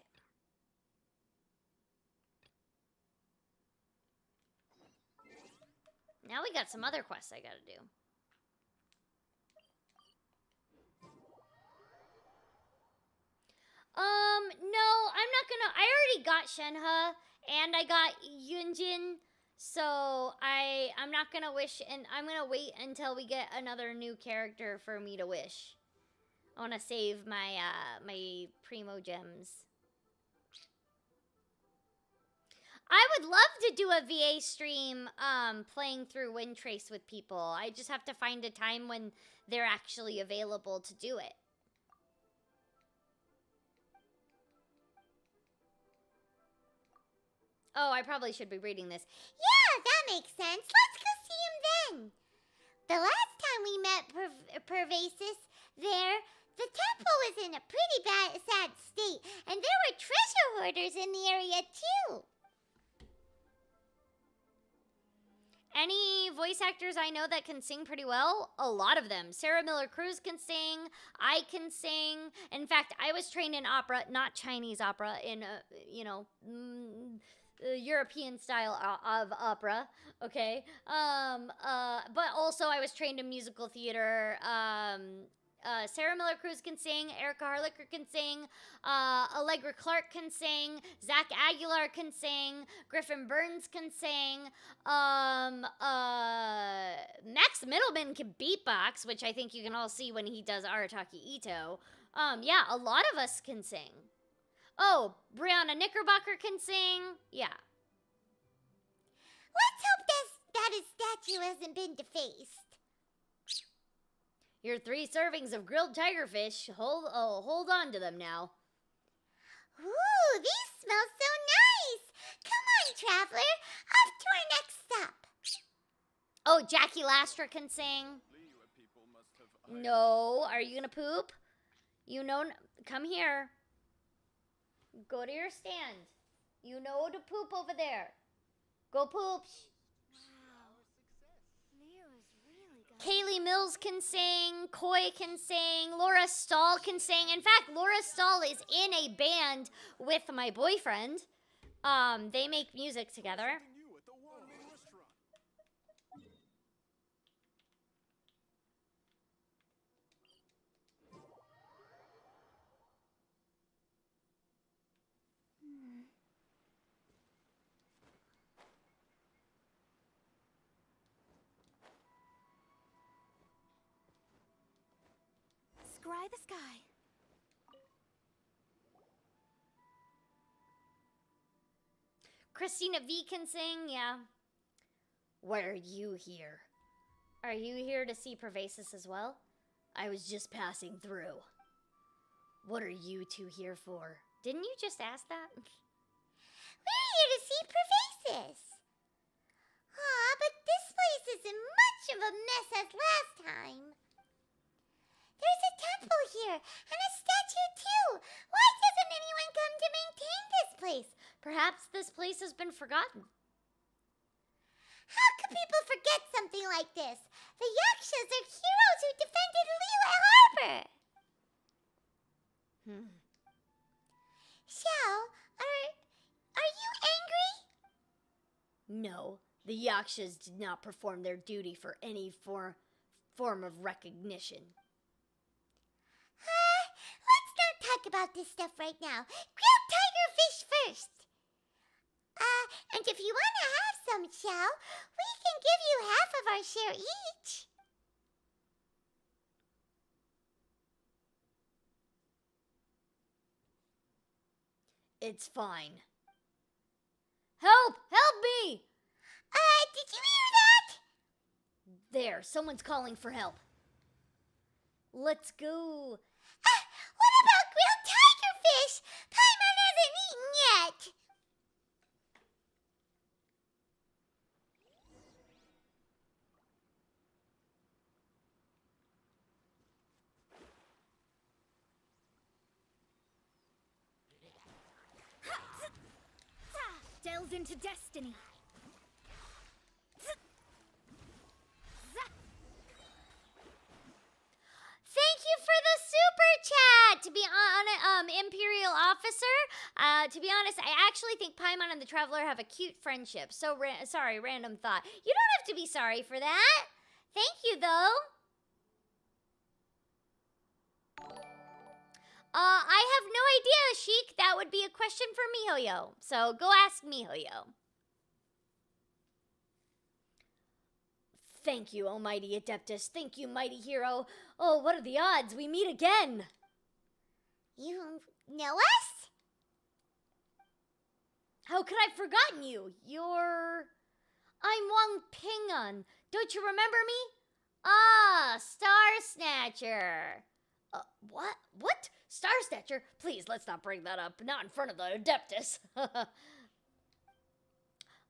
Now we got some other quests I gotta do. No, I'm not gonna. I already got Shenhe and I got Yunjin, so I'm not gonna wish, and I'm gonna wait until we get another new character for me to wish. I wanna save my my primo gems. I would love to do a VA stream playing through Windtrace with people. I just have to find a time when they're actually available to do it. Oh, I probably should be reading this.
Yeah, that makes sense. Let's go see him then. The last time we met Pervasis there, the temple was in a pretty sad state, and there were treasure hoarders in the area too.
Any voice actors I know that can sing pretty well? A lot of them. Sarah Miller-Cruz can sing. I can sing. In fact, I was trained in opera, not Chinese opera, in, European style of opera, okay? But also I was trained in musical theater. Sarah Miller-Cruz can sing, Erica Harlicker can sing, Allegra Clark can sing, Zach Aguilar can sing, Griffin Burns can sing, Max Middleman can beatbox, which I think you can all see when he does Arataki Ito. Yeah, a lot of us can sing. Oh, Brianna Knickerbocker can sing. Yeah.
Let's hope that his statue hasn't been defaced.
Your 3 servings of grilled tigerfish. Hold on to them now.
Ooh, these smell so nice. Come on, traveler. Off to our next stop.
Oh, Jackie Lastra can sing. No, are you gonna poop? You know, come here. Go to your stand. You know to poop over there. Go poop. Kaylee Mills can sing, Coy can sing, Laura Stahl can sing. In fact, Laura Stahl is in a band with my boyfriend. They make music together.
Scry the sky.
Christina V can sing, yeah. What are you here? Are you here to see Pervasis as well? I was just passing through. What are you two here for? Didn't you just ask that?
We're here to see Pervasis. Aw, but this place isn't much of a mess as last time. and a statue too. Why doesn't anyone come to maintain this place?
Perhaps this place has been forgotten.
How could people forget something like this? The Yakshas are heroes who defended Liyue Harbor. Xiao, are you angry?
No, the Yakshas did not perform their duty for any form of recognition.
Let's not talk about this stuff right now. Grilled tiger fish first. And if you want to have some, Xiao, we can give you half of our share each.
It's fine. Help! Help me!
Did you hear that?
There, someone's calling for help. Let's go.
What about grilled tiger fish? Paimon hasn't eaten yet.
Delve into destiny.
Thank you for the super chat. To be on Imperial Officer. To be honest, I actually think Paimon and the Traveler have a cute friendship. So sorry, random thought. You don't have to be sorry for that. Thank you, though. I have no idea, Sheik. That would be a question for MiHoYo. So go ask MiHoYo. Thank you, almighty Adeptus. Thank you, mighty hero. Oh, what are the odds we meet again?
You know us?
How could I have forgotten you? I'm Wang Pingon. Don't you remember me? Ah, Star Snatcher. What? What? Star Snatcher? Please, let's not bring that up. Not in front of the Adeptus.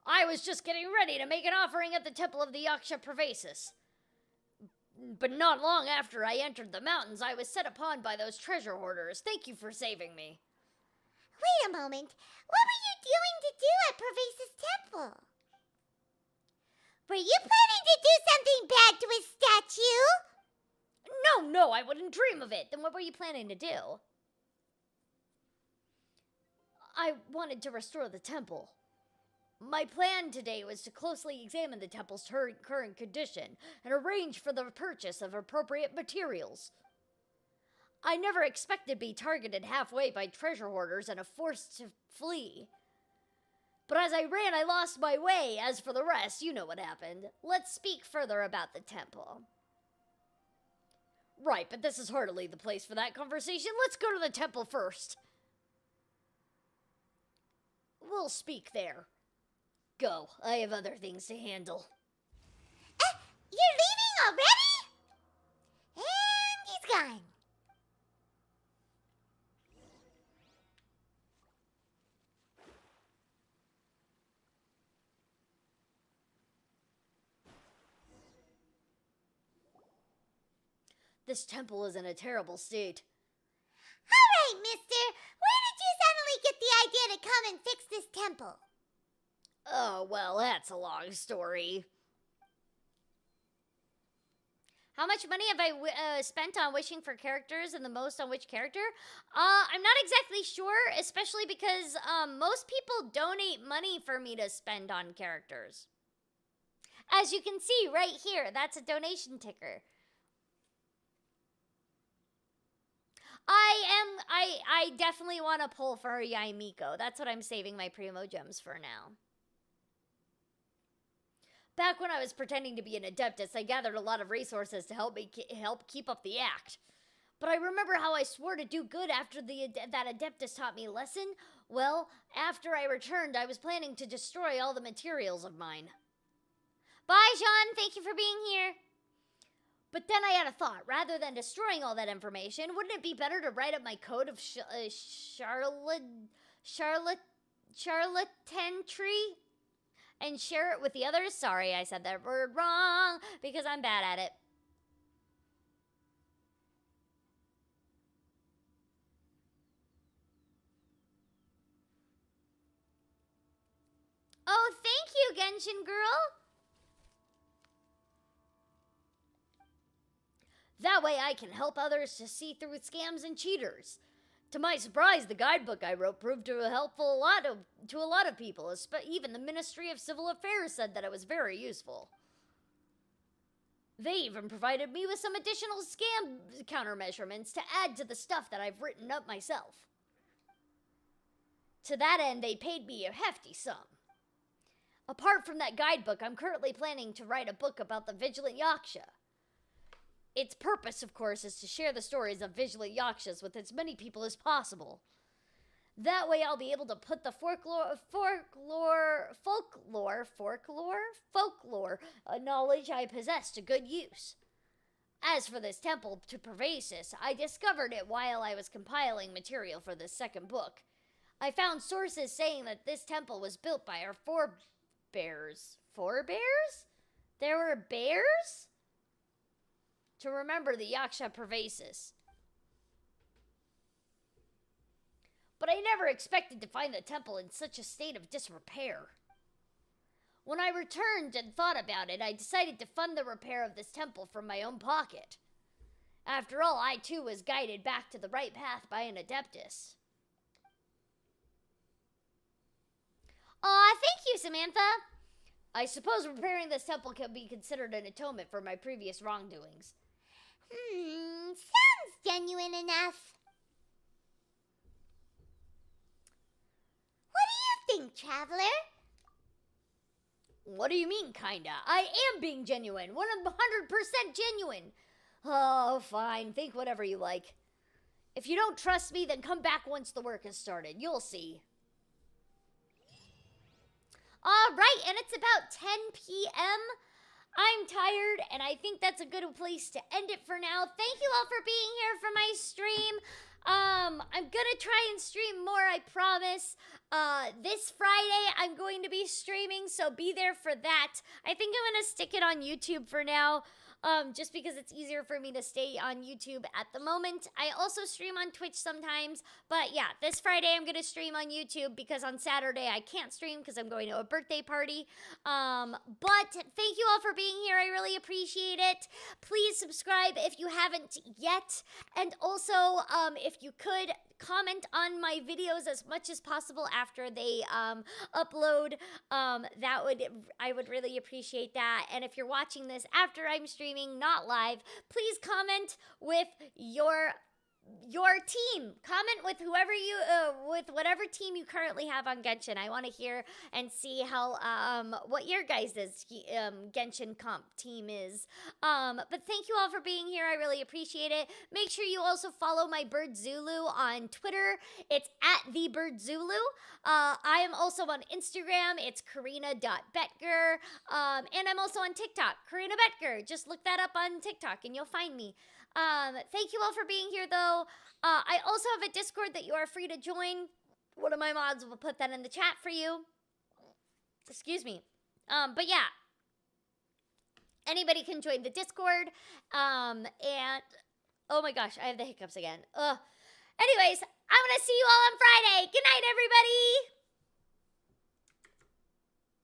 I was just getting ready to make an offering at the Temple of the Yaksha Pervasis. But not long after I entered the mountains, I was set upon by those treasure hoarders. Thank you for saving me.
Wait a moment. What were you doing to do at Pervasis Temple? Were you planning to do something bad to his statue?
No, I wouldn't dream of it. Then what were you planning to do? I wanted to restore the temple. My plan today was to closely examine the temple's current condition and arrange for the purchase of appropriate materials. I never expected to be targeted halfway by treasure hoarders and forced to flee. But as I ran, I lost my way. As for the rest, you know what happened. Let's speak further about the temple. Right, but this is hardly the place for that conversation. Let's go to the temple first. We'll speak there. Go. I have other things to handle.
You're leaving already? And he's gone.
This temple is in a terrible state.
All right, mister. Where did you suddenly get the idea to come and fix this temple?
Oh, well, that's a long story. How much money have I spent on wishing for characters and the most on which character? I'm not exactly sure, especially because most people donate money for me to spend on characters. As you can see right here, that's a donation ticker. I definitely want to pull for Yaimiko. That's what I'm saving my Primo Gems for now. Back when I was pretending to be an Adeptus, I gathered a lot of resources to help keep up the act. But I remember how I swore to do good after that Adeptus taught me a lesson. Well, after I returned, I was planning to destroy all the materials of mine. Bye, Jean. Thank you for being here. But then I had a thought. Rather than destroying all that information, wouldn't it be better to write up my code of charlatanry and share it with the others? Sorry, I said that word wrong because I'm bad at it. Genshin girl. That way I can help others to see through scams and cheaters. To my surprise, the guidebook I wrote proved to helpful to a lot of people. Even the Ministry of Civil Affairs said that it was very useful. They even provided me with some additional scam countermeasurements to add to the stuff that I've written up myself. To that end, they paid me a hefty sum. Apart from that guidebook, I'm currently planning to write a book about the Vigilant Yaksha. Its purpose, of course, is to share the stories of Vigilant Yakshas with as many people as possible. That way I'll be able to put the folklore knowledge I possess to good use. As for this temple to Pervasis, I discovered it while I was compiling material for this second book. I found sources saying that this temple was built by our forebears. Forebears? There were bears? To remember the Yaksha Pervasis. But I never expected to find the temple in such a state of disrepair. When I returned and thought about it, I decided to fund the repair of this temple from my own pocket. After all, I too was guided back to the right path by an Adeptus. Aw, thank you, Samantha! I suppose repairing this temple can be considered an atonement for my previous wrongdoings.
Sounds genuine enough. What do you think, Traveler?
What do you mean, kinda? I am being genuine. 100% genuine. Oh, fine. Think whatever you like. If you don't trust me, then come back once the work is started. You'll see. All right, and it's about 10 p.m. I'm tired, and I think that's a good place to end it for now. Thank you all for being here for my stream. I'm gonna try and stream more, I promise. This Friday, I'm going to be streaming, so be there for that. I think I'm gonna stick it on YouTube for now. Just because it's easier for me to stay on YouTube at the moment. I also stream on Twitch sometimes, but yeah, this Friday I'm going to stream on YouTube because on Saturday I can't stream because I'm going to a birthday party. But thank you all for being here. I really appreciate it. Please subscribe if you haven't yet. And also, if you could, comment on my videos as much as possible after they upload. I would really appreciate that. And if you're watching this after I'm streaming, not live, please comment with your team. Comment with whoever you with whatever team you currently have on Genshin. I want to hear and see how what your guys' Genshin comp team is. But thank you all for being here. I really appreciate it. Make sure you also follow my bird Zulu on Twitter. It's @TheBirdZulu. I am also on Instagram. It's Corina.Boettger. And I'm also on TikTok, Corina Boettger. Just look that up on TikTok and you'll find me. Thank you all for being here, though. I also have a Discord that you are free to join. One of my mods will put that in the chat for you. Excuse me. But yeah. Anybody can join the Discord. And oh my gosh, I have the hiccups again. Anyways, I'm gonna see you all on Friday. Good night,